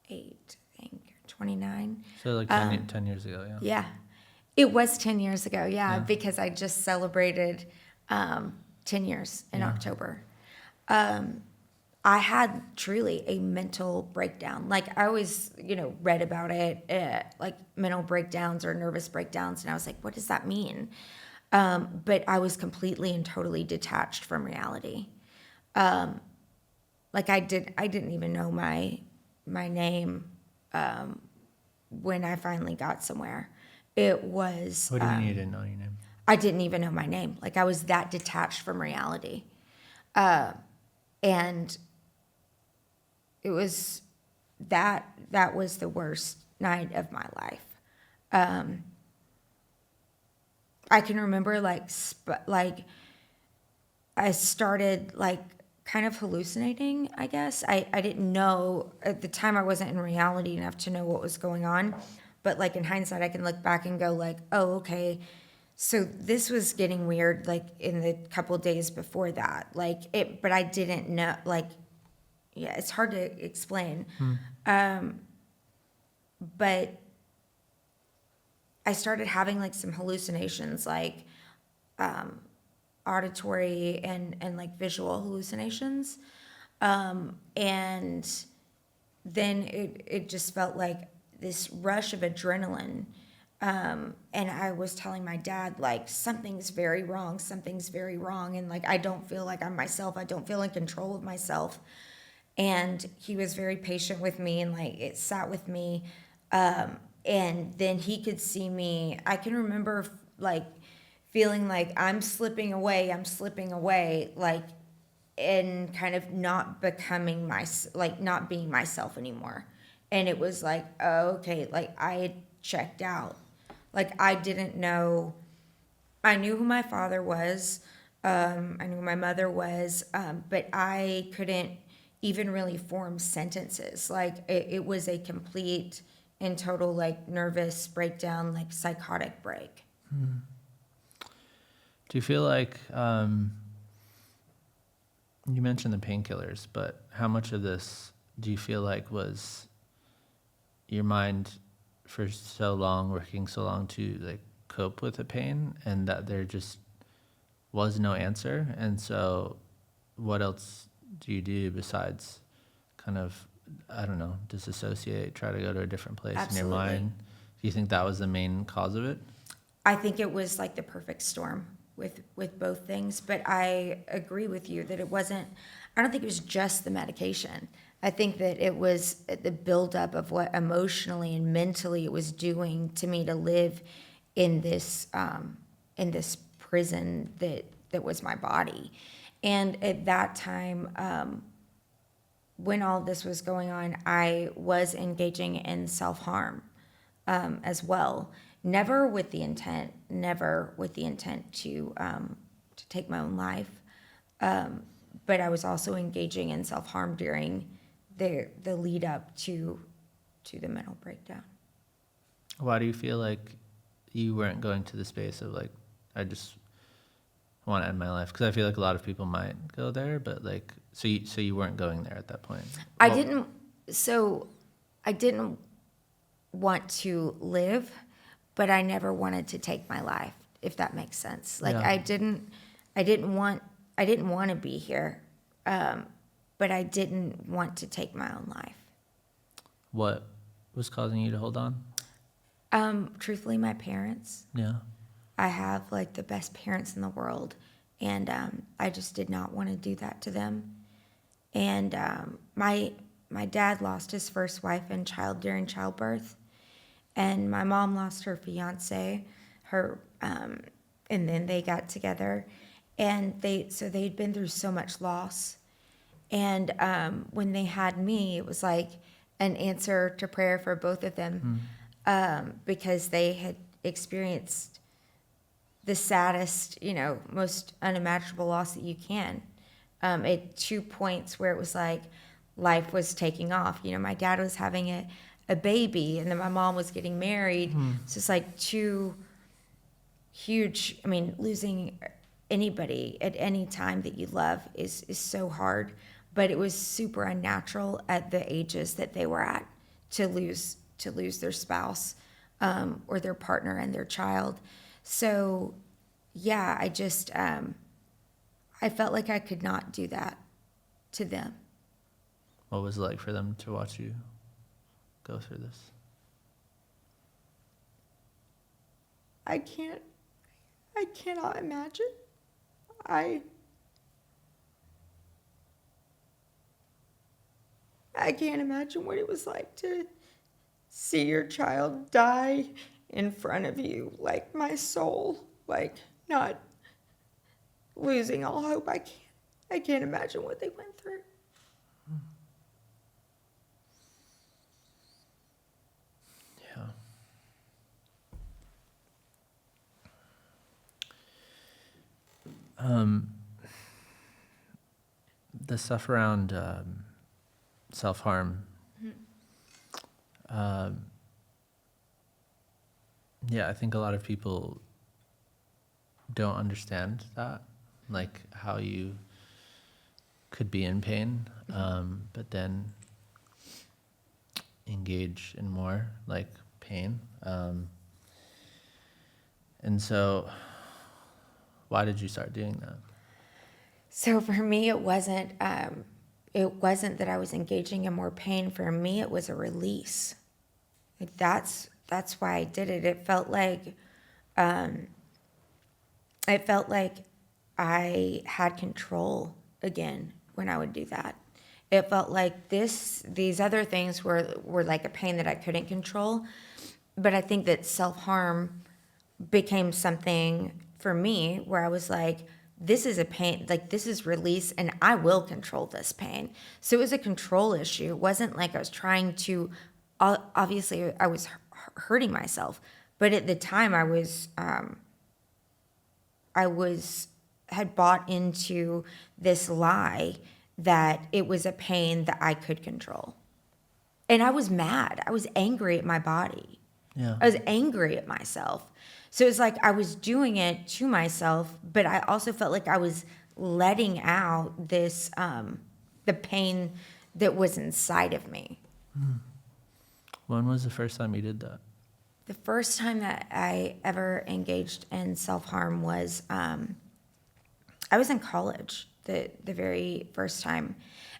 I think, 29. So like 10 years ago, yeah. Yeah, it was 10 years ago. Yeah. Because I just celebrated 10 years in October. I had truly a mental breakdown. Like I always, read about it, like mental breakdowns or nervous breakdowns, and I was like, what does that mean? But I was completely and totally detached from reality. Like I didn't even know my name when I finally got somewhere. It was. What do you mean you didn't know your name? I didn't even know my name. Like I was that detached from reality, and it was that was the worst night of my life. I can remember like I started like kind of hallucinating, I guess. I didn't know at the time, I wasn't in reality enough to know what was going on. But like in hindsight, I can look back and go like, oh, okay. So this was getting weird like in the couple days before that. But I didn't know, like, yeah, it's hard to explain. But I started having like some hallucinations, like auditory and like visual hallucinations. And then it just felt like this rush of adrenaline. And I was telling my dad, like, something's very wrong. And like, I don't feel like I'm myself. I don't feel in control of myself. And he was very patient with me and like it sat with me. And then he could see me. I can remember like feeling like I'm slipping away, like, and kind of not becoming not being myself anymore. And it was like, oh, okay, like I had checked out. Like I didn't know, I knew who my father was, I knew who my mother was, but I couldn't even really form sentences. Like it was a complete and total like nervous breakdown, like psychotic break. Do you feel like, you mentioned the painkillers, but how much of this do you feel like was your mind for so long, working so long to like cope with the pain, and that there just was no answer? And so what else do you do besides kind of, I don't know, disassociate, try to go to a different place in your mind? Do you think that was the main cause of it? I think it was like the perfect storm with both things, but I agree with you that it wasn't, I don't think it was just the medication. I think that it was the buildup of what emotionally and mentally it was doing to me to live in this prison that was my body. And at that time, when all this was going on, I was engaging in self-harm as well. Never with the intent to take my own life. But I was also engaging in self-harm during the lead up to the mental breakdown. Why do you feel like you weren't going to the space of like, I just want to end my life? Because I feel like a lot of people might go there, but like, so you weren't going there at that point. I didn't want to live, but I never wanted to take my life, if that makes sense. Like, yeah. I didn't want to be here, but I didn't want to take my own life. What was causing you to hold on? Truthfully, my parents. Yeah. I have like the best parents in the world, and I just did not want to do that to them. And my dad lost his first wife and child during childbirth. and my mom lost her fiance, and then they got together, and they'd been through so much loss, and when they had me, it was like an answer to prayer for both of them, because they had experienced the saddest, most unimaginable loss that you can. At 2 points where it was like life was taking off. My dad was having a baby, and then my mom was getting married. So it's like two huge, losing anybody at any time that you love is so hard. But it was super unnatural at the ages that they were at to lose their spouse, or their partner and their child. So yeah, I felt like I could not do that to them. What was it like for them to watch you go through this? I cannot imagine. I can't imagine what it was like to see your child die in front of you, like my soul, like not losing all hope. I can't imagine what they went through. Yeah. The stuff around self-harm. Yeah, I think a lot of people don't understand that, like how you could be in pain, but then engage in more like pain. And so why did you start doing that? So for me, it wasn't that I was engaging in more pain. For me, it was a release. Like that's why I did it. It felt like I had control again when I would do that. It felt like these other things were like a pain that I couldn't control. But I think that self-harm became something for me where I was like, this is a pain, like this is release, and I will control this pain. So it was a control issue. It wasn't like I was trying to, obviously I was hurting myself, but at the time had bought into this lie that it was a pain that I could control. And I was mad. I was angry at my body. Yeah. I was angry at myself. So it's like I was doing it to myself, but I also felt like I was letting out this, the pain that was inside of me. When was the first time you did that? The first time that I ever engaged in self-harm was, I was in college, the very first time.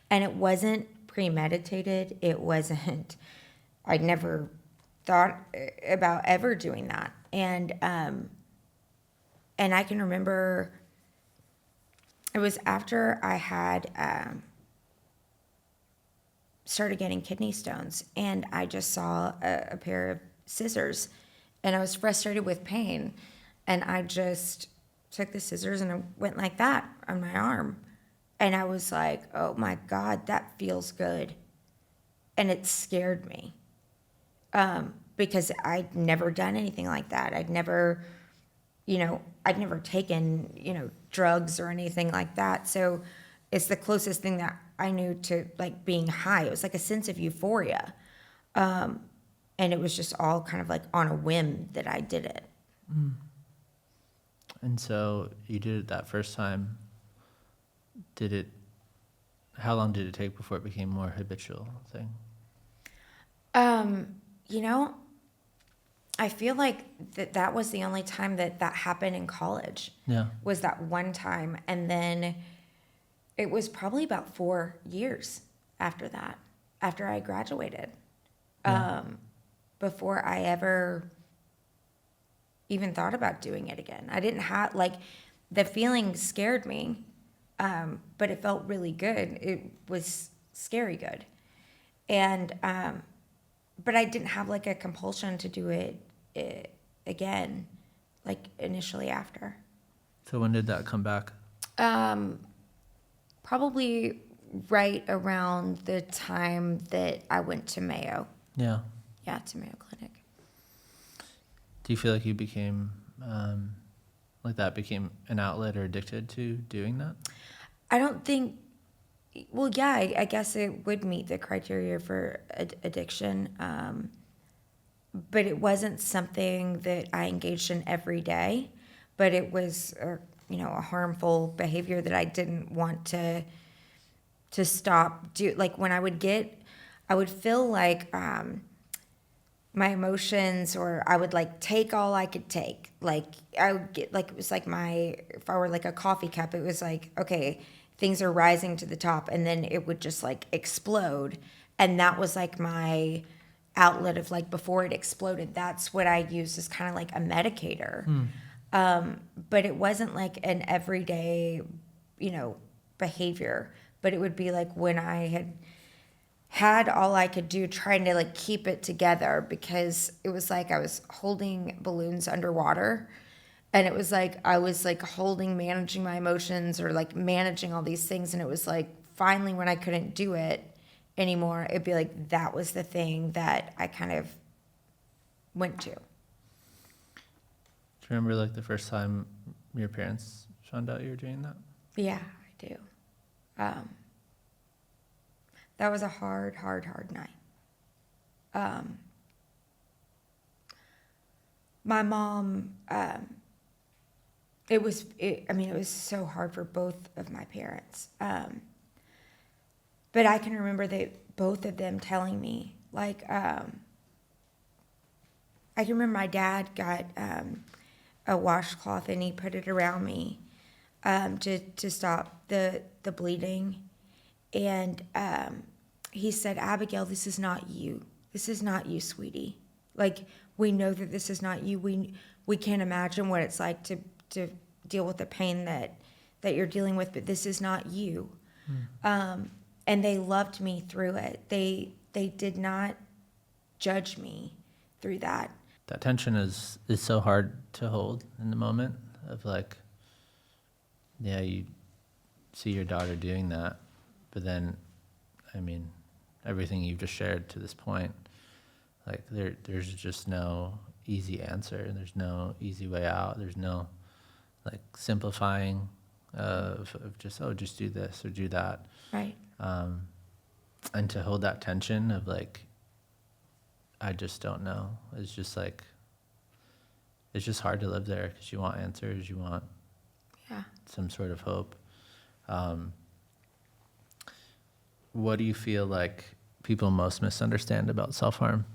And it wasn't premeditated. It wasn't, I'd never thought about ever doing that. And I can remember it was after I had started getting kidney stones, and I just saw a pair of scissors, and I was frustrated with pain, and I just took the scissors and I went like that on my arm, and I was like, oh my God, that feels good. And it scared me. Because I'd never done anything like that. I'd never taken, drugs or anything like that. So it's the closest thing that I knew to like being high. It was like a sense of euphoria. And it was just all kind of like on a whim that I did it. And so you did it that first time. How long did it take before it became more habitual thing? I feel like that was the only time that happened in college. Yeah. Was that one time. And then it was probably about 4 years after that, after I graduated, before I ever even thought about doing it again. I didn't have, like, the feeling scared me, but it felt really good. It was scary good. And but I didn't have like a compulsion to do it again, like initially after. So when did that come back? Probably right around the time that I went to Mayo. Yeah. Yeah, to Mayo Clinic. Do you feel like you became, like that became an outlet or addicted to doing that? I don't think, well, yeah, I guess it would meet the criteria for addiction. But it wasn't something that I engaged in every day, but it was, a harmful behavior that I didn't want to stop. Like when I would feel like my emotions, or I would like take all I could take. Like I would get like, it was like if I were like a coffee cup, it was like, okay, things are rising to the top, and then it would just like explode. And that was like my outlet of like, before it exploded, that's what I used as kind of like a medicator. But it wasn't like an everyday, behavior, but it would be like when I had all I could do trying to like keep it together, because it was like I was holding balloons underwater, and it was like I was like managing my emotions, or like managing all these things, and it was like finally when I couldn't do it anymore, it'd be like that was the thing that I kind of went to. Do you remember like the first time your parents found out you were doing that? Yeah, I do. That was a hard night. My mom, it was so hard for both of my parents. But I can remember that both of them telling me, like, I can remember my dad got a washcloth and he put it around me to stop the bleeding. And he said, Abigail, this is not you. This is not you, sweetie. Like, we know that this is not you. We can't imagine what it's like to deal with the pain that you're dealing with, but this is not you. And they loved me through it. They did not judge me through that. That tension is so hard to hold in the moment of like, yeah, you see your daughter doing that, but then, I mean, everything you've just shared to this point, like there's just no easy answer. There's no easy way out. There's no like simplifying of just, oh, just do this or do that. Right. And to hold that tension of like, I just don't know. It's just like, it's just hard to live there because you want answers. You want some sort of hope. What do you feel like people most misunderstand about self-harm?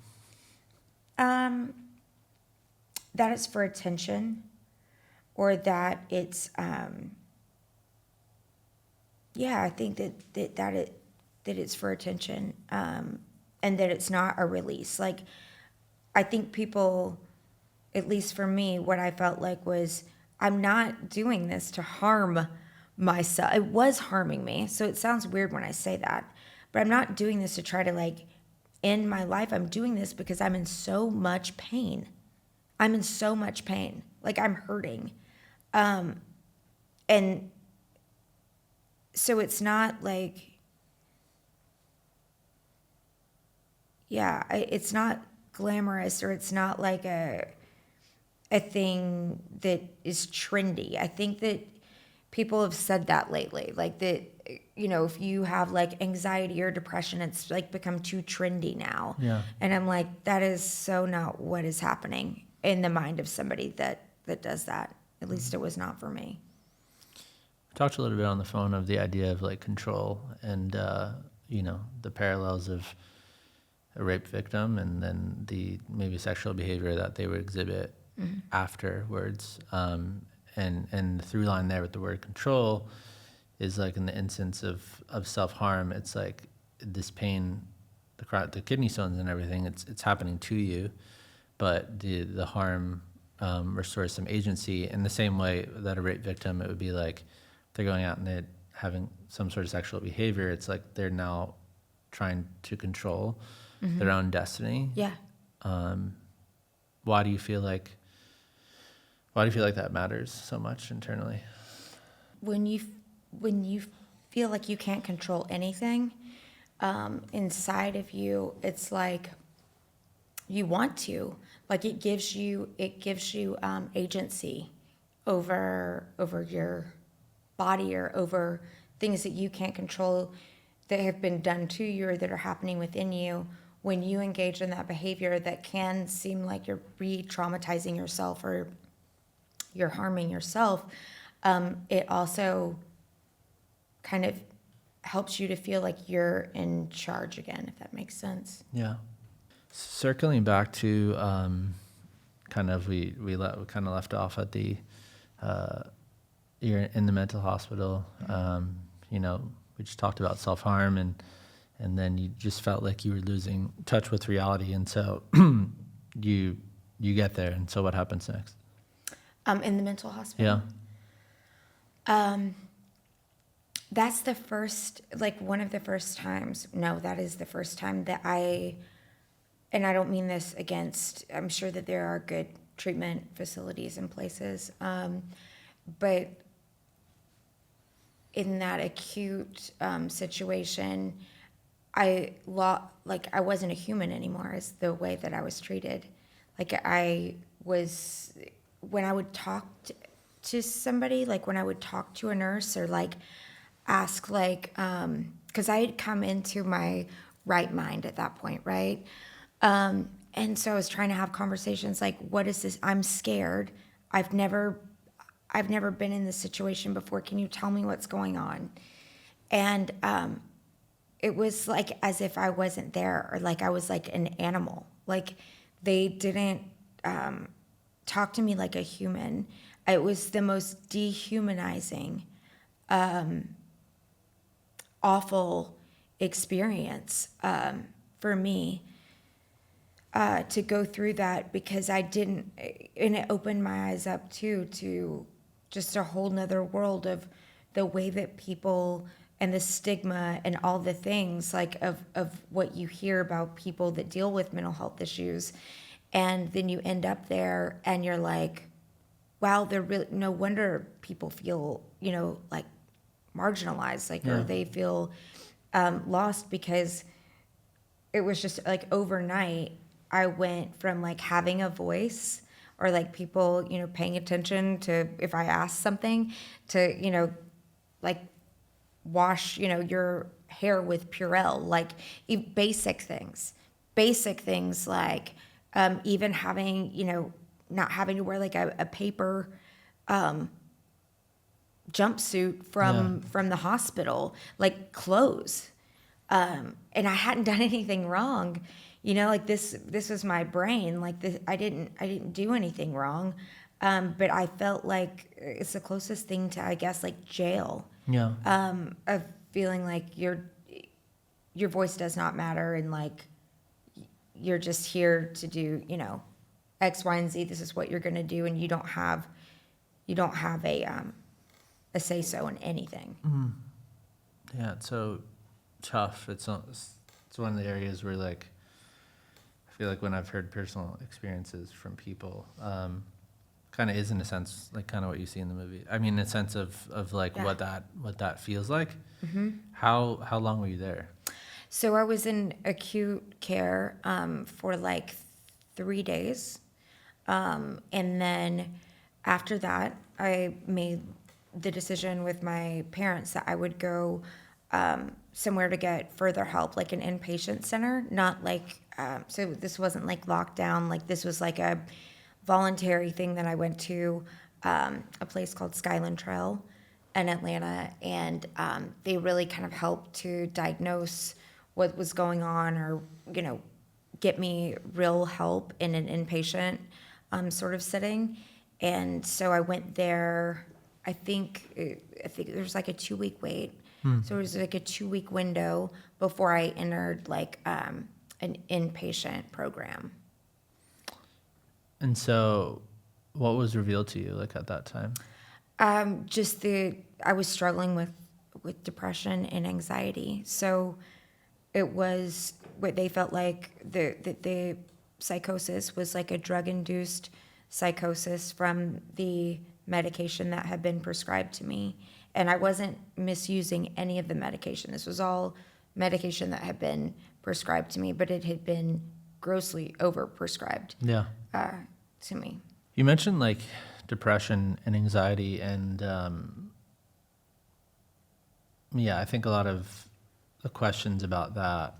That it's for attention, or that it's, I think that it's for attention, and that it's not a release. Like, I think people, at least for me, what I felt like was, I'm not doing this to harm myself. It was harming me, so it sounds weird when I say that, but I'm not doing this to try to like end my life. I'm doing this because I'm in so much pain. Like, I'm hurting. And so it's not like, it's not glamorous, or it's not like a thing that is trendy. I think that people have said that lately, like that, if you have like anxiety or depression, it's like become too trendy now. Yeah. And I'm like, that is so not what is happening in the mind of somebody that does that. At least it was not for me. We talked a little bit on the phone of the idea of like control and, the parallels of a rape victim and then the maybe sexual behavior that they would exhibit afterwards. And the through line there with the word control is like in the instance of self-harm, it's like this pain, the kidney stones and everything, it's happening to you, but the harm restores some agency. In the same way that a rape victim, it would be like they're going out and they're having some sort of sexual behavior. It's like they're now trying to control their own destiny. Yeah. Why do you feel like that matters so much internally? When you feel like you can't control anything, inside of you, it's like you want to, like it gives you agency over your body or over things that you can't control that have been done to you or that are happening within you. When you engage in that behavior that can seem like you're re-traumatizing yourself or you're harming yourself, it also kind of helps you to feel like you're in charge again, if that makes sense. Yeah. Circling back to kind of we kind of left off at the you're in the mental hospital. We just talked about self-harm and then you just felt like you were losing touch with reality, and so you get there, and so what happens next? In the mental hospital. Yeah. That's the first, like one of the first times. No, that is the first time that and I don't mean this against, I'm sure that there are good treatment facilities and places, but in that acute situation, I wasn't a human anymore is the way that I was treated. Like when I would talk to somebody, like when I would talk to a nurse or like ask because I had come into my right mind at that point, right? And so I was trying to have conversations like, what is this? I'm scared. I've never been in this situation before. Can you tell me what's going on? And it was like as if I wasn't there, or like I was like an animal. Like they didn't talk to me like a human. It was the most dehumanizing, awful experience for me to go through that, because I didn't, and it opened my eyes up too to just a whole nother world of the way that people and the stigma and all the things like of what you hear about people that deal with mental health issues. And then you end up there and you're like, wow, they're really, no wonder people feel, like marginalized, like, or they feel lost, because it was just like overnight, I went from like having a voice or like people, paying attention to if I asked something to, like wash, your hair with Purell, like basic things like even having, not having to wear like a paper jumpsuit from the hospital, like clothes. And I hadn't done anything wrong, like this was my brain, like this, I didn't do anything wrong. But I felt like it's the closest thing to, I guess, like jail. Yeah. Of feeling like your voice does not matter, and like you're just here to do, X, Y, and Z. This is what you're going to do, and you don't have a say so in anything. Mm. Yeah, it's so tough. It's one of the areas where like I feel like when I've heard personal experiences from people, kind of is in a sense like kind of what you see in the movie. I mean, in a sense of like what that feels like. Mm-hmm. How long were you there? So I was in acute care for like 3 days, and then after that, I made the decision with my parents that I would go somewhere to get further help, like an inpatient center, not like, so this wasn't like lockdown, like this was like a voluntary thing that I went to, a place called Skyland Trail in Atlanta, and they really kind of helped to diagnose what was going on, or, get me real help in an inpatient sort of setting. And so I went there, I think there's like a 2-week wait. So it was like a 2-week window before I entered like an inpatient program. And so what was revealed to you like at that time? I was struggling with depression and anxiety. So it was what they felt like the psychosis was like a drug-induced psychosis from the medication that had been prescribed to me. And I wasn't misusing any of the medication. This was all medication that had been prescribed to me, but it had been grossly overprescribed Yeah. to me. You mentioned like depression and anxiety, and I think a lot of the questions about that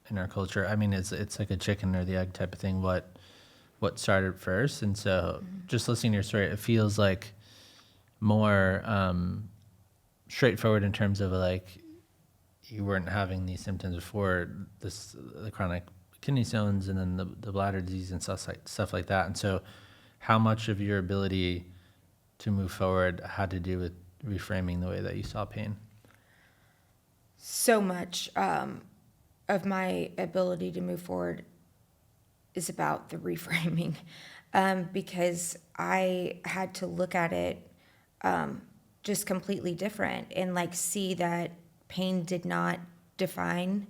in our culture, I mean, it's like a chicken or the egg type of thing. What started first? And so, just listening to your story, it feels like more straightforward in terms of like you weren't having these symptoms before the chronic kidney stones, and then the bladder disease and stuff like that. And so, how much of your ability to move forward had to do with reframing the way that you saw pain? So much of my ability to move forward is about the reframing, because I had to look at it just completely different and like see that pain did not define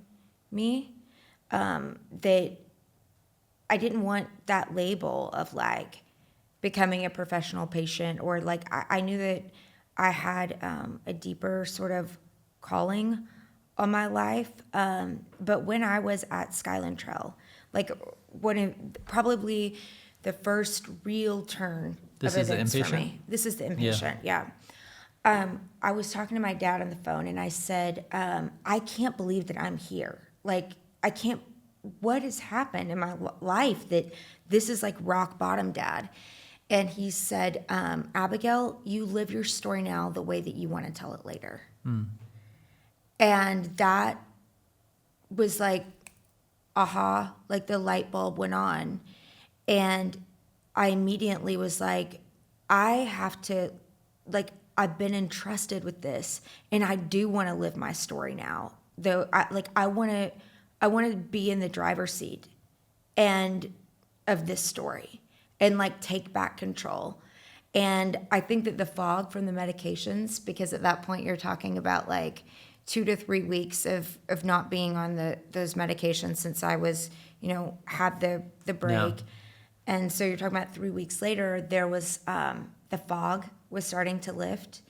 me. That I didn't want that label of like becoming a professional patient, or like I knew that I had a deeper sort of calling on my life. But when I was at Skyland Trail, like probably the first real turn This of is the events for Inpatient? me. This is the Inpatient, yeah. I was talking to my dad on the phone, and I said, I can't believe that I'm here. Like, I can't, what has happened in my life that this is like rock bottom, Dad? And he said, Abigail, you live your story now the way that you want to tell it later. And that was like, aha, like the light bulb went on. And I immediately was like, I have to, like, I've been entrusted with this, and I do want to live my story now. Though, I want to be in the driver's seat and of this story, and like take back control. And I think that the fog from the medications, because at that point you're talking about like 2 to 3 weeks of not being on those medications since I was, had the break. Yeah. And so you're talking about 3 weeks later, there was the fog was starting to lift,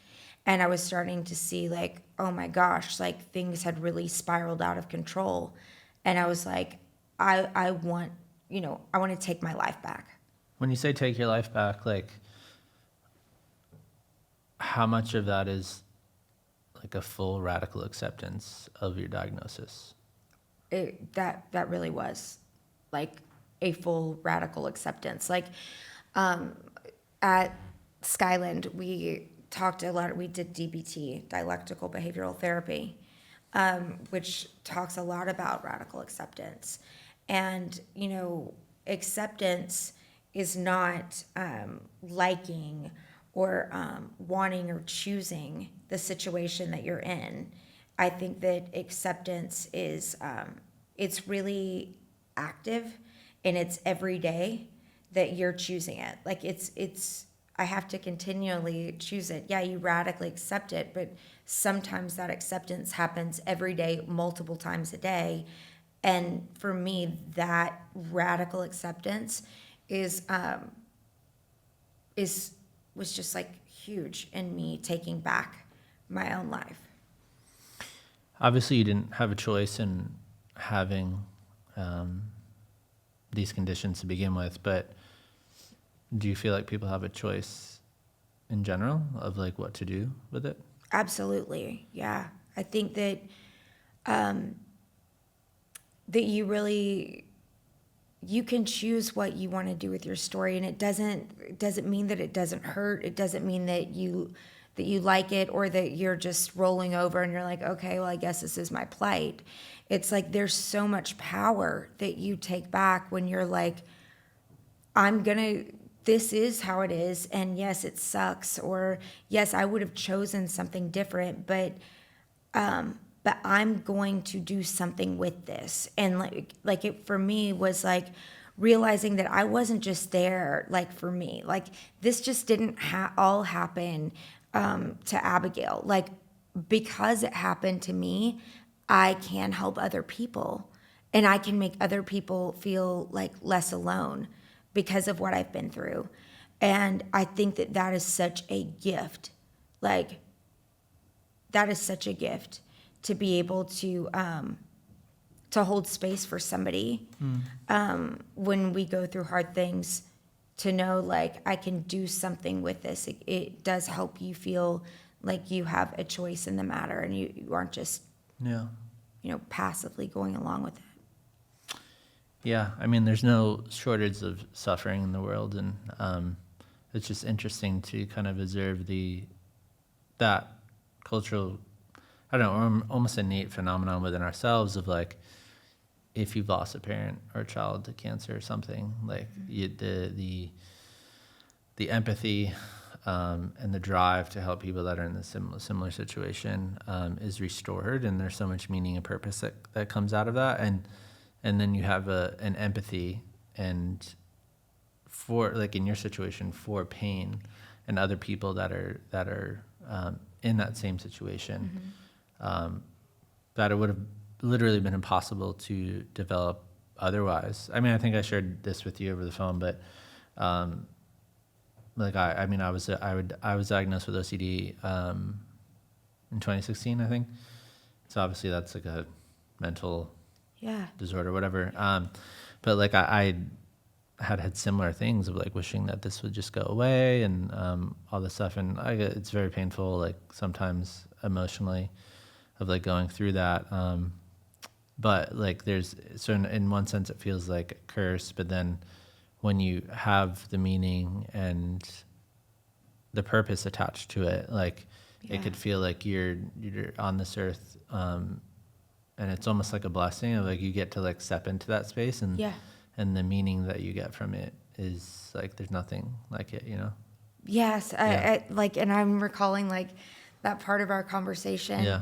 and I was starting to see like, oh my gosh, like things had really spiraled out of control. And I was like, I want to take my life back. When you say take your life back, like how much of that is like a full radical acceptance of your diagnosis? That really was like a full radical acceptance. Like at Skyland, we talked a lot. We did DBT, dialectical behavioral therapy, which talks a lot about radical acceptance. And acceptance is not liking or wanting or choosing the situation that you're in. I think that acceptance is it's really active, and it's every day that you're choosing it. Like it's I have to continually choose it. Yeah, you radically accept it, but sometimes that acceptance happens every day, multiple times a day. And for me, that radical acceptance was just like huge in me taking back my own life. Obviously, you didn't have a choice in having these conditions to begin with, but do you feel like people have a choice in general of like what to do with it? Absolutely, yeah. I think that that you can choose what you want to do with your story, and it doesn't mean that it doesn't hurt. It doesn't mean that you like it, or that you're just rolling over and you're like, okay, well, I guess this is my plight. It's like there's so much power that you take back when you're like, this is how it is, and yes, it sucks, or yes, I would have chosen something different, but I'm going to do something with this. And like it for me was like realizing that I wasn't just there like for me. Like this just didn't all happen to Abigail. Like because it happened to me, I can help other people, and I can make other people feel like less alone because of what I've been through. And I think that that is such a gift. Like, that is such a gift to be able to hold space for somebody when we go through hard things, to know like I can do something with this. It does help you feel like you have a choice in the matter, and you aren't just passively going along with it. Yeah, I mean, there's no shortage of suffering in the world, and it's just interesting to kind of observe that cultural, I don't know, almost innate phenomenon within ourselves of like, if you've lost a parent or a child to cancer or something, like the empathy and the drive to help people that are in the similar situation is restored, and there's so much meaning and purpose that comes out of that, and then you have an empathy and for, like in your situation, for pain and other people that are in that same situation, that it would have literally been impossible to develop otherwise. I mean, I think I shared this with you over the phone, but like I was diagnosed with OCD in 2016, I think. So obviously that's like a mental disorder, whatever. But like I had similar things of like wishing that this would just go away and all this stuff, and it's very painful, like sometimes emotionally, of like going through that. But like so in one sense it feels like a curse, but then when you have the meaning and the purpose attached to it, like it could feel like you're on this earth, and it's almost like a blessing of like you get to like step into that space, and the meaning that you get from it is like there's nothing like it, Yes, I like, and I'm recalling like that part of our conversation,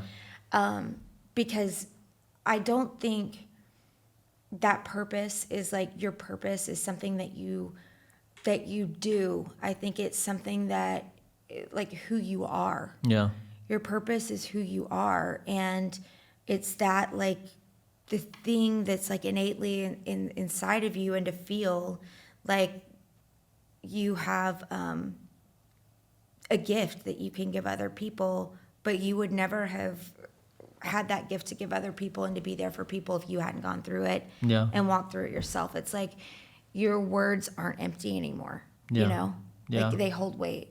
because I don't think that purpose is like your purpose is something that you do. I think it's something that like who you are. Yeah. Your purpose is who you are, and it's that like the thing that's like innately inside of you, and to feel like you have a gift that you can give other people, but you would never have had that gift to give other people and to be there for people if you hadn't gone through it and walked through it yourself. It's like your words aren't empty anymore, like they hold weight.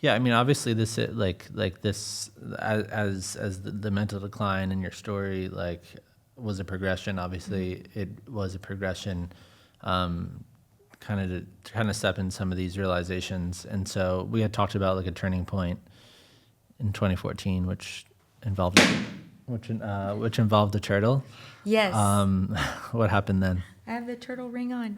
Yeah, I mean, obviously this like this as the mental decline in your story like was a progression. Obviously, it was a progression, kind of step in some of these realizations. And so we had talked about like a turning point in 2014, which involved the turtle. Yes. What happened then? I have the turtle ring on.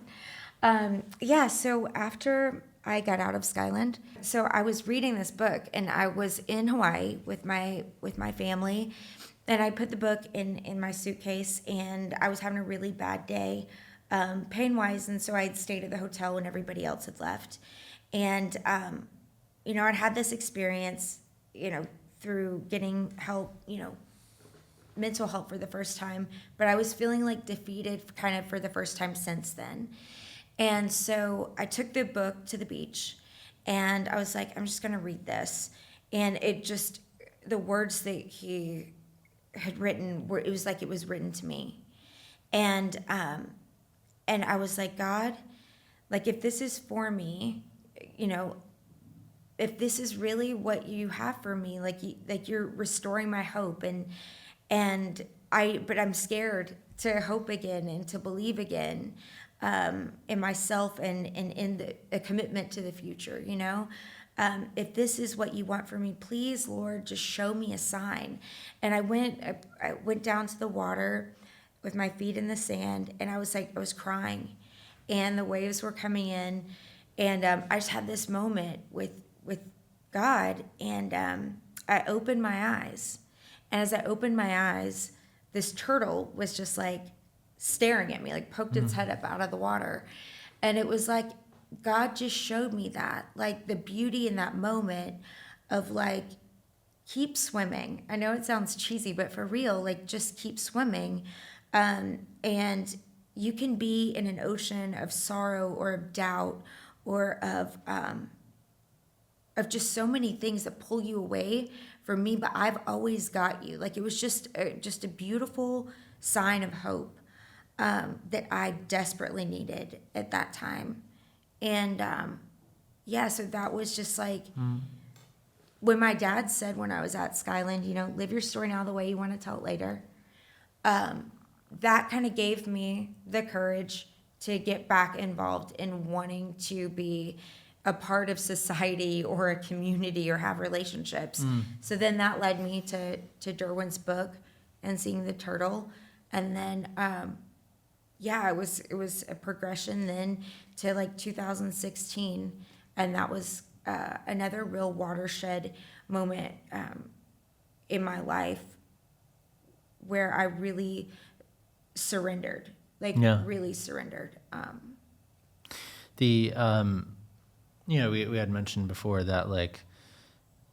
So after I got out of Skyland, so I was reading this book, and I was in Hawaii with my family, and I put the book in my suitcase, and I was having a really bad day, pain-wise, and so I had stayed at the hotel when everybody else had left. And, I'd had this experience, through getting help, mental help for the first time, but I was feeling like defeated kind of for the first time since then. And so I took the book to the beach, and I was like, I'm just going to read this. And the words that he had written it was like it was written to me. And I was like, God, like if this is for me, if this is really what you have for me, like you're restoring my hope, but I'm scared to hope again and to believe again, in myself and in a commitment to the future, if this is what you want for me, please, Lord, just show me a sign. And I went down to the water with my feet in the sand, and I was crying, and the waves were coming in, and I just had this moment with God, and I opened my eyes, and as I opened my eyes, this turtle was just like staring at me, like poked its head up out of the water. And it was like God just showed me that, like the beauty in that moment of like keep swimming. I know it sounds cheesy, but for real, like just keep swimming. And you can be in an ocean of sorrow or of doubt or of just so many things that pull you away from me, but I've always got you. Like it was just a beautiful sign of hope that I desperately needed at that time. And yeah, so that was just like when my dad said when I was at Skyland, you know, live your story now the way you want to tell it later. That kind of gave me the courage to get back involved in wanting to be a part of society or a community or have relationships. So then that led me to Derwin's book and seeing the turtle. And then, yeah, it was a progression then to like 2016. And that was another real watershed moment in my life where I really surrendered, like really surrendered. You know, we had mentioned before that, like,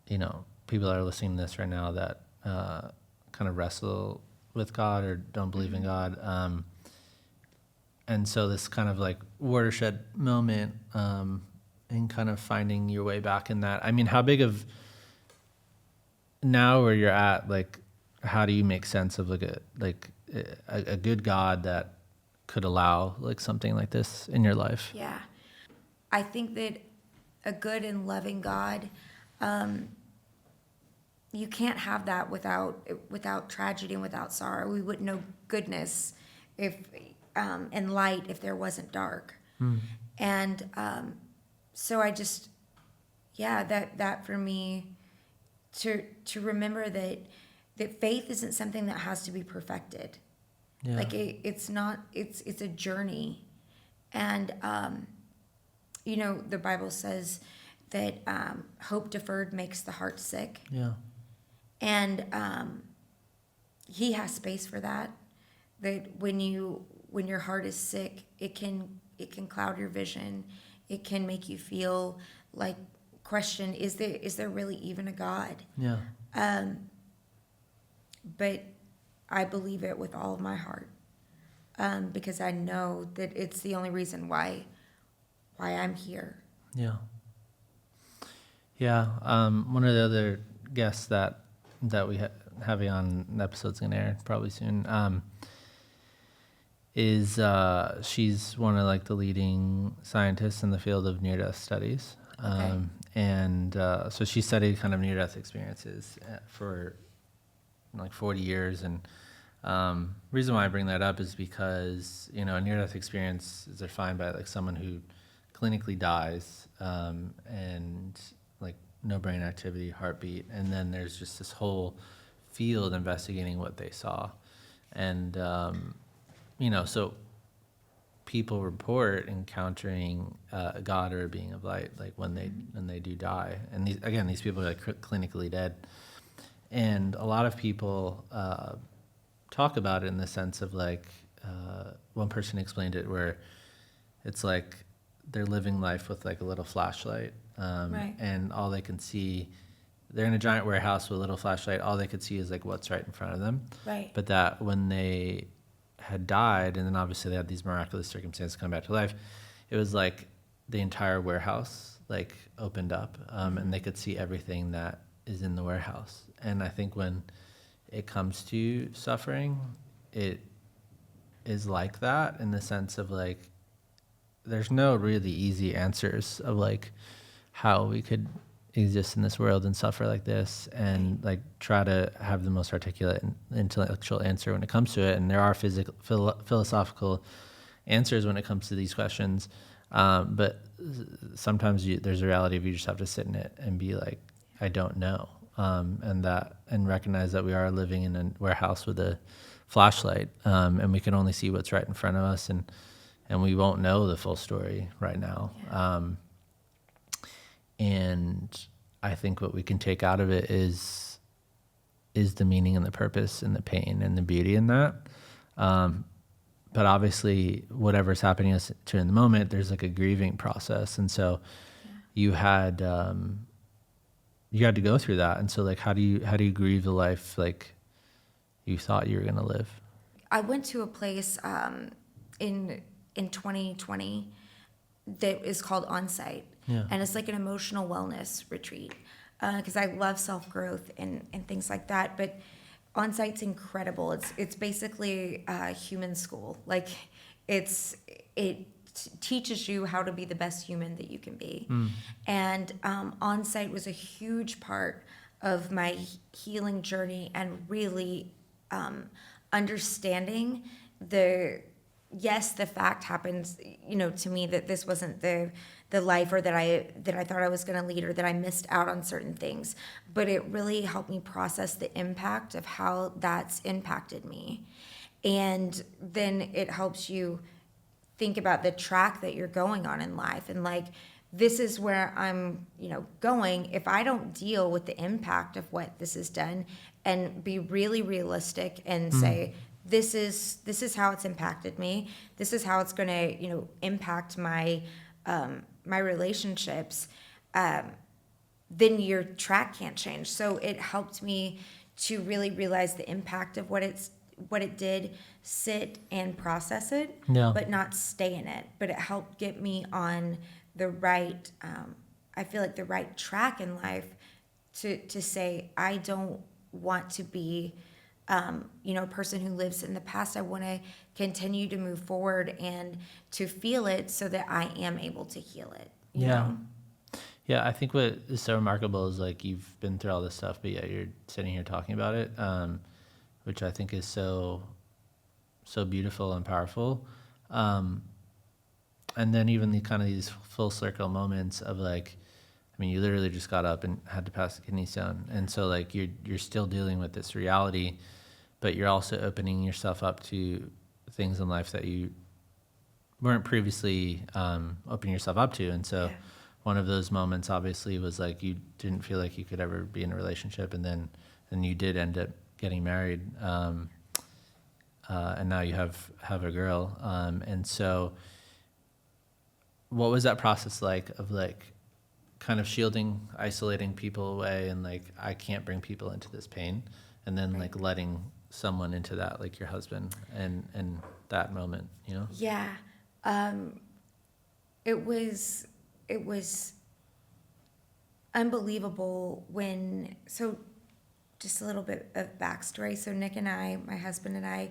you know, people that are listening to this right now that kind of wrestle with God or don't believe in God. And so this kind of like watershed moment and kind of finding your way back in that. I mean, how big of now where you're at, like, how do you make sense of a good God that could allow like something like this in your life? Yeah. I think that a good and loving God, you can't have that without tragedy and without sorrow. We wouldn't know goodness if and light if there wasn't dark. And so I just, yeah, that for me to remember that faith isn't something that has to be perfected. Yeah. Like it's not. It's a journey, and you know, the Bible says that hope deferred makes the heart sick. Yeah. And he has space for that. That when your heart is sick, it can cloud your vision. It can make you feel like question, is there really even a God? Yeah. But I believe it with all of my heart, because I know that it's the only reason why I'm here. Yeah. Yeah. One of the other guests that we have on the episode's gonna air probably soon is she's one of like the leading scientists in the field of near-death studies. Okay. And so she studied kind of near-death experiences for like 40 years. And reason why I bring that up is because, you know, a near-death experience is defined by like someone who clinically dies and like no brain activity, heartbeat, and then there's just this whole field investigating what they saw. And you know, so people report encountering God or a being of light, like when they do die. And these people are like clinically dead. And a lot of people talk about it in the sense of like, one person explained it where it's like they're living life with like a little flashlight, Right. and all they can see, they're in a giant warehouse with a little flashlight. All they could see is like what's right in front of them. Right. But that when they had died, and then obviously they had these miraculous circumstances come back to life, it was like the entire warehouse like opened up, and they could see everything that is in the warehouse. And I think when it comes to suffering, it is like that in the sense of like, there's no really easy answers of like how we could exist in this world and suffer like this, and like try to have the most articulate and intellectual answer when it comes to it. And there are philosophical answers when it comes to these questions, but sometimes there's a reality of you just have to sit in it and be like, I don't know, and recognize that we are living in a warehouse with a flashlight, and we can only see what's right in front of us, and we won't know the full story right now. Yeah. And I think what we can take out of it is the meaning and the purpose and the pain and the beauty in that. But obviously, whatever's happening to in the moment, there's like a grieving process. And so you had you had to go through that. And so like, how do you grieve the life like you thought you were going to live? I went to a place in 2020 that is called Onsite, Yeah. and it's like an emotional wellness retreat because I love self growth and things like that. But Onsite's incredible. It's basically a human school. Like it teaches you how to be the best human that you can be. And Onsite was a huge part of my healing journey and really understanding the fact happens, to me that this wasn't the life or that I thought I was going to lead or that I missed out on certain things, but it really helped me process the impact of how that's impacted me. And then it helps you think about the track that you're going on in life and like, this is where I'm, going. If I don't deal with the impact of what this has done and be really realistic and say, this is how it's impacted me. This is how it's going to, impact my my relationships. Then your track can't change. So it helped me to really realize the impact of what it did, sit and process it, Yeah. but not stay in it. But it helped get me on the right, I feel like the right track in life to say, I don't want to be, a person who lives in the past. I want to continue to move forward and to feel it so that I am able to heal it. You know? Yeah, I think what is so remarkable is like you've been through all this stuff, but yet you're sitting here talking about it, which I think is so beautiful and powerful. And then even the kind of these full circle moments of like, I mean, you literally just got up and had to pass the kidney stone, and so like you're still dealing with this reality, but you're also opening yourself up to things in life that you weren't previously opening yourself up to, and so. Yeah. One of those moments obviously was like you didn't feel like you could ever be in a relationship, and then you did end up getting married, and now you have a girl, and so what was that process like of like kind of shielding, isolating people away, and like I can't bring people into this pain, and then like letting someone into that, like your husband, and that moment, Yeah, it was unbelievable so just a little bit of backstory. So Nick and I, my husband and I,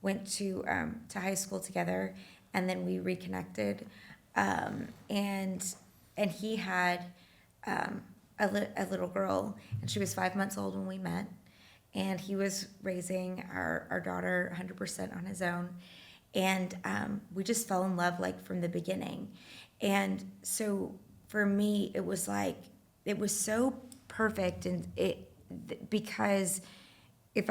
went to high school together, and then we reconnected, and he had a little girl, and she was 5 months old when we met, and he was raising our daughter 100% on his own, and we just fell in love like from the beginning. And so for me, it was so perfect, and because if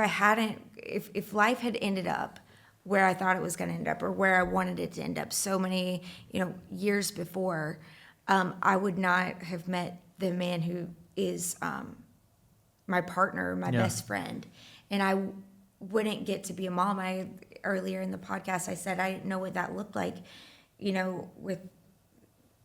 life had ended up where I thought it was going to end up, or where I wanted it to end up so many, years before, I would not have met the man who is my partner, my best friend, and I wouldn't get to be a mom. Earlier in the podcast, I said I didn't know what that looked like, with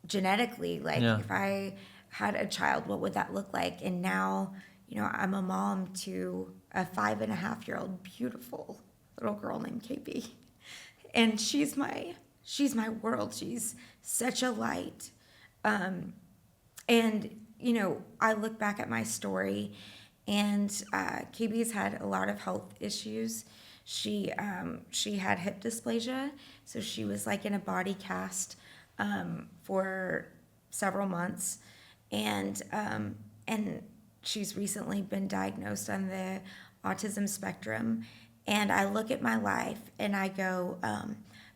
genetically, like if I had a child, what would that look like? And now, I'm a mom to a 5.5-year-old beautiful little girl named KB, and she's my world. She's such a light. And I look back at my story, and KB's had a lot of health issues. She had hip dysplasia, so she was like in a body cast for several months, and she's recently been diagnosed on the autism spectrum. And I look at my life and I go,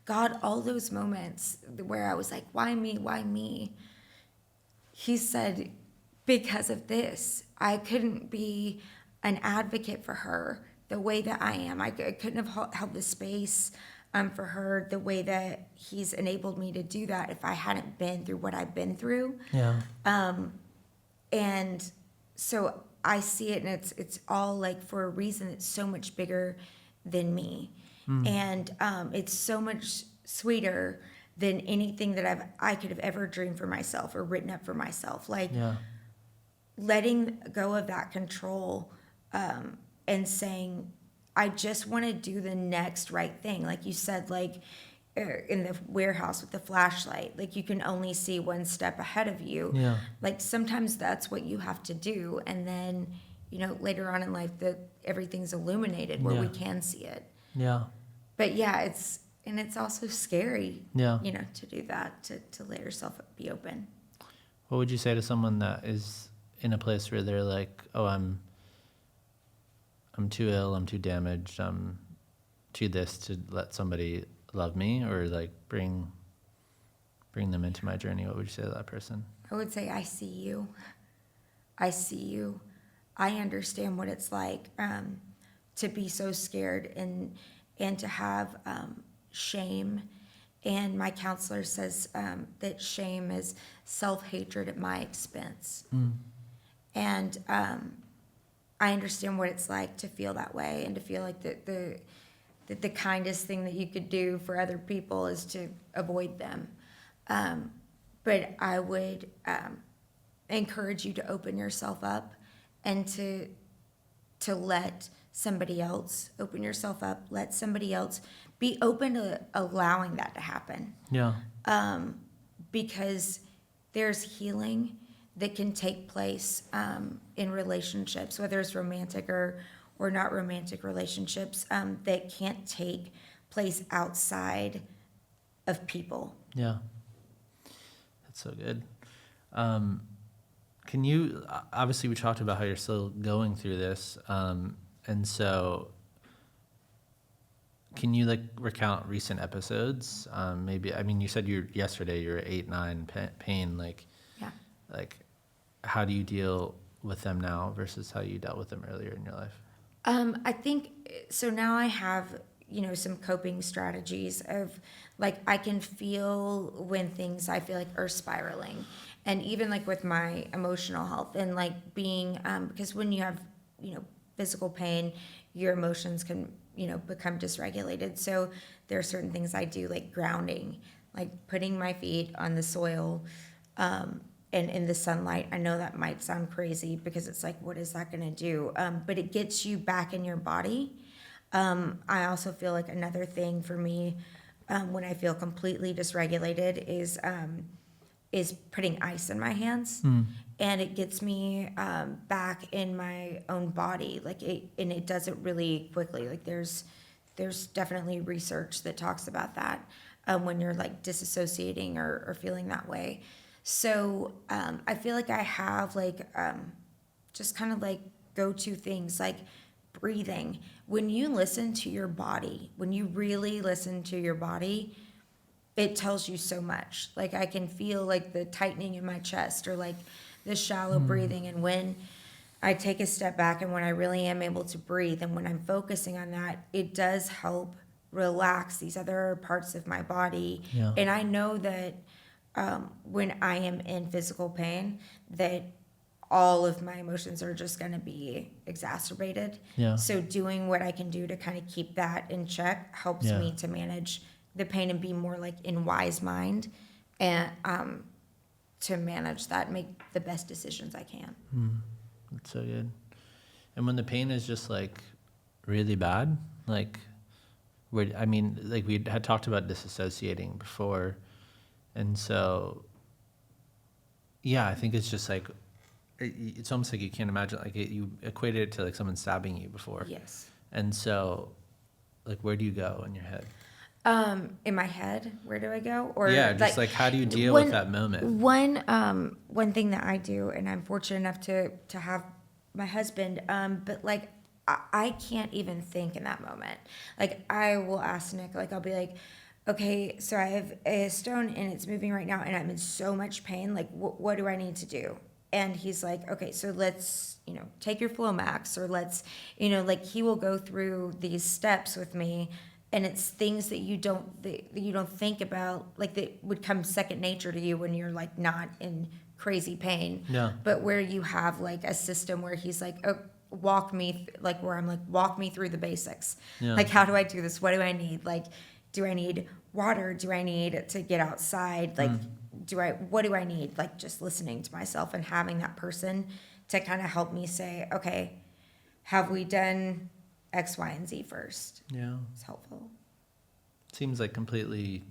God, all those moments where I was like, why me? Why me? He said, because of this, I couldn't be an advocate for her the way that I am. I couldn't have held the space for her the way that he's enabled me to do that if I hadn't been through what I've been through. Yeah. And so I see it, and it's all like for a reason. It's so much bigger than me, and it's so much sweeter than anything that I could have ever dreamed for myself or written up for myself. Like, letting go of that control, and saying, I just want to do the next right thing. Like you said, like in the warehouse with the flashlight, like you can only see one step ahead of you. Yeah. Like sometimes that's what you have to do. And then, later on in life, everything's illuminated where we can see it. Yeah. But yeah, it's also scary, Yeah. to do that, to let yourself be open. What would you say to someone that is in a place where they're like, oh, I'm too ill, I'm too damaged, I'm too this to let somebody love me or like bring them into my journey? What would you say to that person? I would say, I see you. I see you. I understand what it's like to be so scared and to have shame. And my counselor says that shame is self-hatred at my expense. And I understand what it's like to feel that way and to feel like the kindest thing that you could do for other people is to avoid them. But I would encourage you to open yourself up and to let somebody else open yourself up, let somebody else be open to allowing that to happen. Yeah. Because there's healing that can take place in relationships, whether it's romantic or not romantic relationships, that can't take place outside of people. Yeah. That's so good. Can you, obviously we talked about how you're still going through this, and so can you like recount recent episodes? Maybe, I mean, you said yesterday you were 8, 9 pain, like, Yeah. like how do you deal with them now versus how you dealt with them earlier in your life? I think, so now I have, some coping strategies of like, I can feel when things I feel like are spiraling. And even like with my emotional health and like being, because when you have, physical pain, your emotions can, become dysregulated. So there are certain things I do, like grounding, like putting my feet on the soil, and in the sunlight. I know that might sound crazy because it's like, what is that going to do? But it gets you back in your body. I also feel like another thing for me, when I feel completely dysregulated is putting ice in my hands. And it gets me back in my own body. And it does it really quickly. Like there's definitely research that talks about that when you're like disassociating or feeling that way. So I feel like I have like just kind of like go-to things like breathing. When you listen to your body, when you really listen to your body, it tells you so much. Like I can feel like the tightening in my chest or like the shallow breathing. And when I take a step back and when I really am able to breathe and when I'm focusing on that, it does help relax these other parts of my body. Yeah. And I know that when I am in physical pain, that all of my emotions are just going to be exacerbated. Yeah. So doing what I can do to kind of keep that in check helps Yeah. me to manage the pain and be more like in wise mind and to manage that and make the best decisions I can. That's so good. And when the pain is just like really bad, like I mean, like we had talked about disassociating before. And so, yeah, I think it's just like, it's almost like you can't imagine, like you equated it to like someone stabbing you before. Yes. And so, like, where do you go in your head? In my head, where do I go? Or yeah, just like how do you deal with that moment? One thing that I do, and I'm fortunate enough to have my husband, but like I can't even think in that moment. Like I will ask Nick, like I'll be like, okay, so I have a stone and it's moving right now and I'm in so much pain. Like what do I need to do? And he's like, okay, so let's, take your Flomax or let's, like he will go through these steps with me. And it's things that you don't think about, like that would come second nature to you when you're like not in crazy pain. Yeah. But where you have like a system where he's like, oh, walk me through the basics. Yeah. Like, how do I do this? What do I need? Like, do I need water? Do I need to get outside? Like, what do I need? Like just listening to myself and having that person to kind of help me say, okay, have we done X, Y, and Z first? Yeah. It's helpful. Seems like completely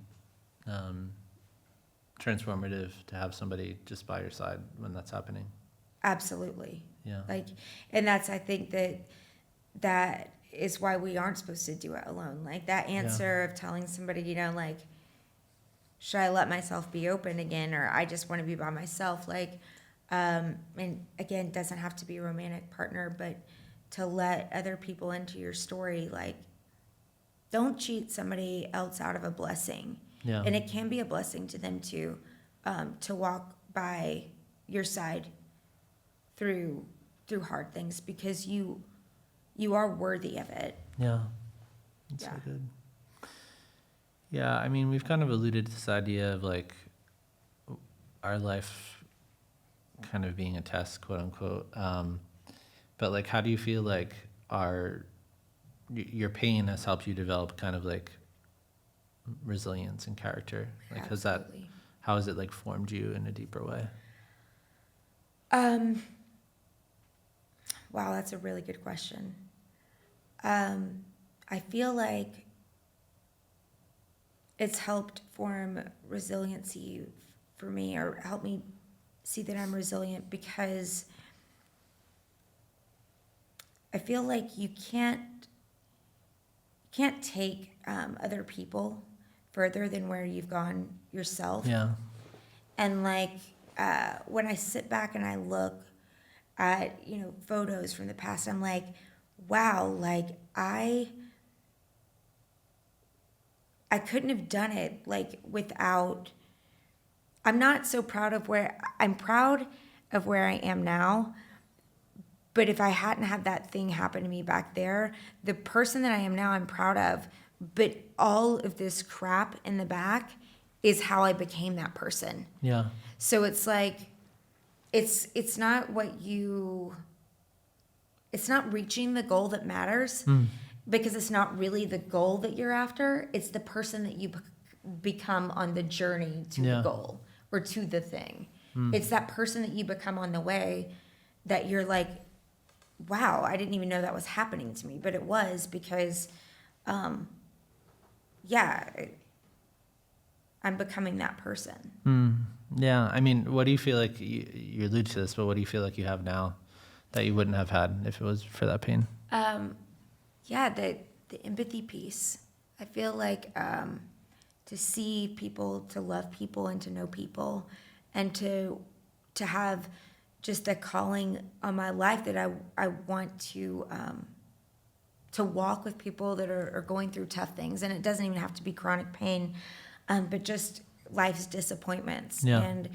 transformative to have somebody just by your side when that's happening. Absolutely. Yeah. Like, and that's, I think that is why we aren't supposed to do it alone. Like that answer of telling somebody, you know, like, should I let myself be open again, or I just want to be by myself? Like, and again, it doesn't have to be a romantic partner, but to let other people into your story, like, don't cheat somebody else out of a blessing. Yeah. And it can be a blessing to them too, to walk by your side through hard things, because you are worthy of it. Yeah. That's so good. Yeah, I mean, we've kind of alluded to this idea of like our life kind of being a test, quote unquote. But like, how do you feel like your pain has helped you develop kind of like resilience and character? Like, how has it like formed you in a deeper way? Wow, that's a really good question. I feel like it's helped form resiliency for me, or help me see that I'm resilient, because I feel like you can't take other people further than where you've gone yourself. Yeah. And like when I sit back and I look at, you know, photos from the past, I'm like, wow, like I couldn't have done it like without. I'm not so proud of I'm proud of where I am now, but if I hadn't had that thing happen to me back there, the person that I am now, I'm proud of, but all of this crap in the back is how I became that person. Yeah. So it's like, it's not it's not reaching the goal that matters, because it's not really the goal that you're after. It's the person that you become on the journey to the goal, or to the thing. It's that person that you become on the way that you're like, wow, I didn't even know that was happening to me, but it was, because I'm becoming that person. Yeah, I mean, what do you feel like, you allude to this, but what do you feel like you have now that you wouldn't have had if it was for that pain? The empathy piece. I feel like to see people, to love people, and to know people, and to have just a calling on my life that I want to walk with people that are going through tough things. And it doesn't even have to be chronic pain, but just life's disappointments and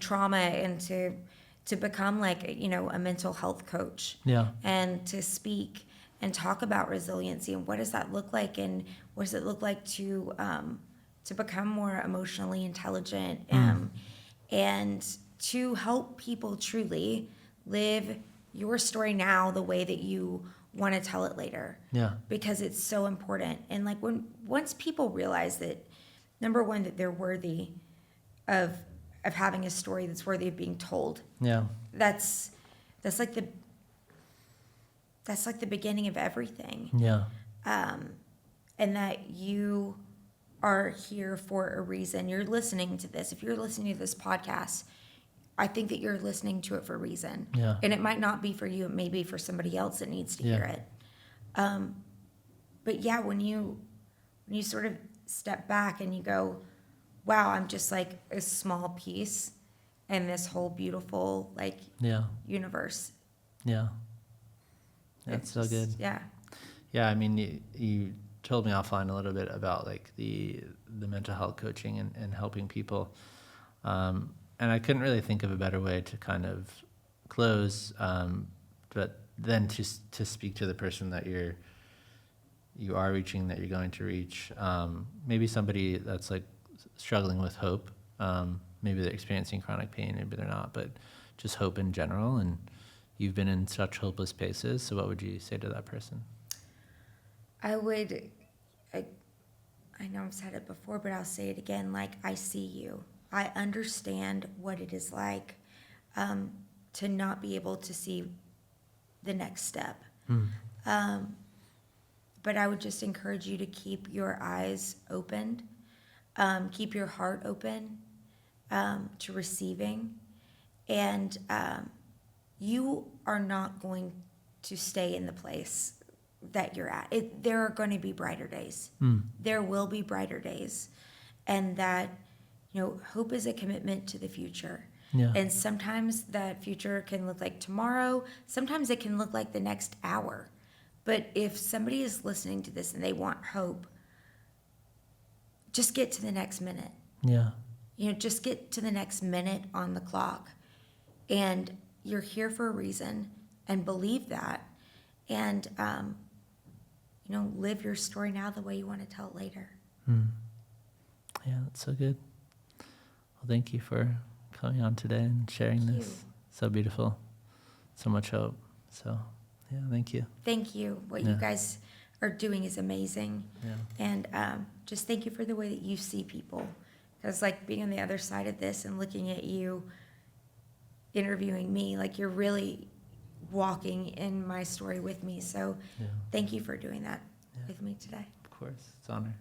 trauma, and to become like, you know, a mental health coach, and to speak and talk about resiliency, and what does that look like, and what does it look like to become more emotionally intelligent, and to help people truly live your story now the way that you want to tell it later. Yeah. Because it's so important. And like once people realize that, number one, that they're worthy of having a story that's worthy of being told. Yeah. That's like the beginning of everything. Yeah. And that you are here for a reason. You're listening to this. If you're listening to this podcast, I think that you're listening to it for a reason. Yeah. And it might not be for you. It may be for somebody else that needs to hear it. But yeah, when you sort of step back and you go, wow, I'm just like a small piece in this whole beautiful like universe. Yeah. That's so good. Yeah. Yeah, I mean, you told me offline a little bit about like the mental health coaching and helping people. And I couldn't really think of a better way to kind of close, but then to speak to the person that you are reaching, that you're going to reach. Maybe somebody that's like struggling with hope. Maybe they're experiencing chronic pain, maybe they're not, but just hope in general. And you've been in such hopeless spaces. So what would you say to that person? I know I've said it before, but I'll say it again. Like, I see you. I understand what it is like. to not be able to see the next step. But I would just encourage you to keep your eyes open, keep your heart open to receiving. And you are not going to stay in the place that you're at. There are going to be brighter days. There will be brighter days. And that, hope is a commitment to the future. Yeah. And sometimes that future can look like tomorrow. Sometimes it can look like the next hour. But if somebody is listening to this and they want hope, just get to the next minute. Yeah. Just get to the next minute on the clock. And you're here for a reason, and believe that. And, live your story now the way you want to tell it later. Yeah, that's so good. Well, thank you for coming on today and sharing Thank this. you. So beautiful. So much hope. So, yeah, thank you. Thank you. What Yeah. you guys are doing is amazing. Yeah. And just thank you for the way that you see people. Because, being on the other side of this and looking at you interviewing me, you're really walking in my story with me. So Yeah. thank you for doing that Yeah. with me today. Of course. It's an honor.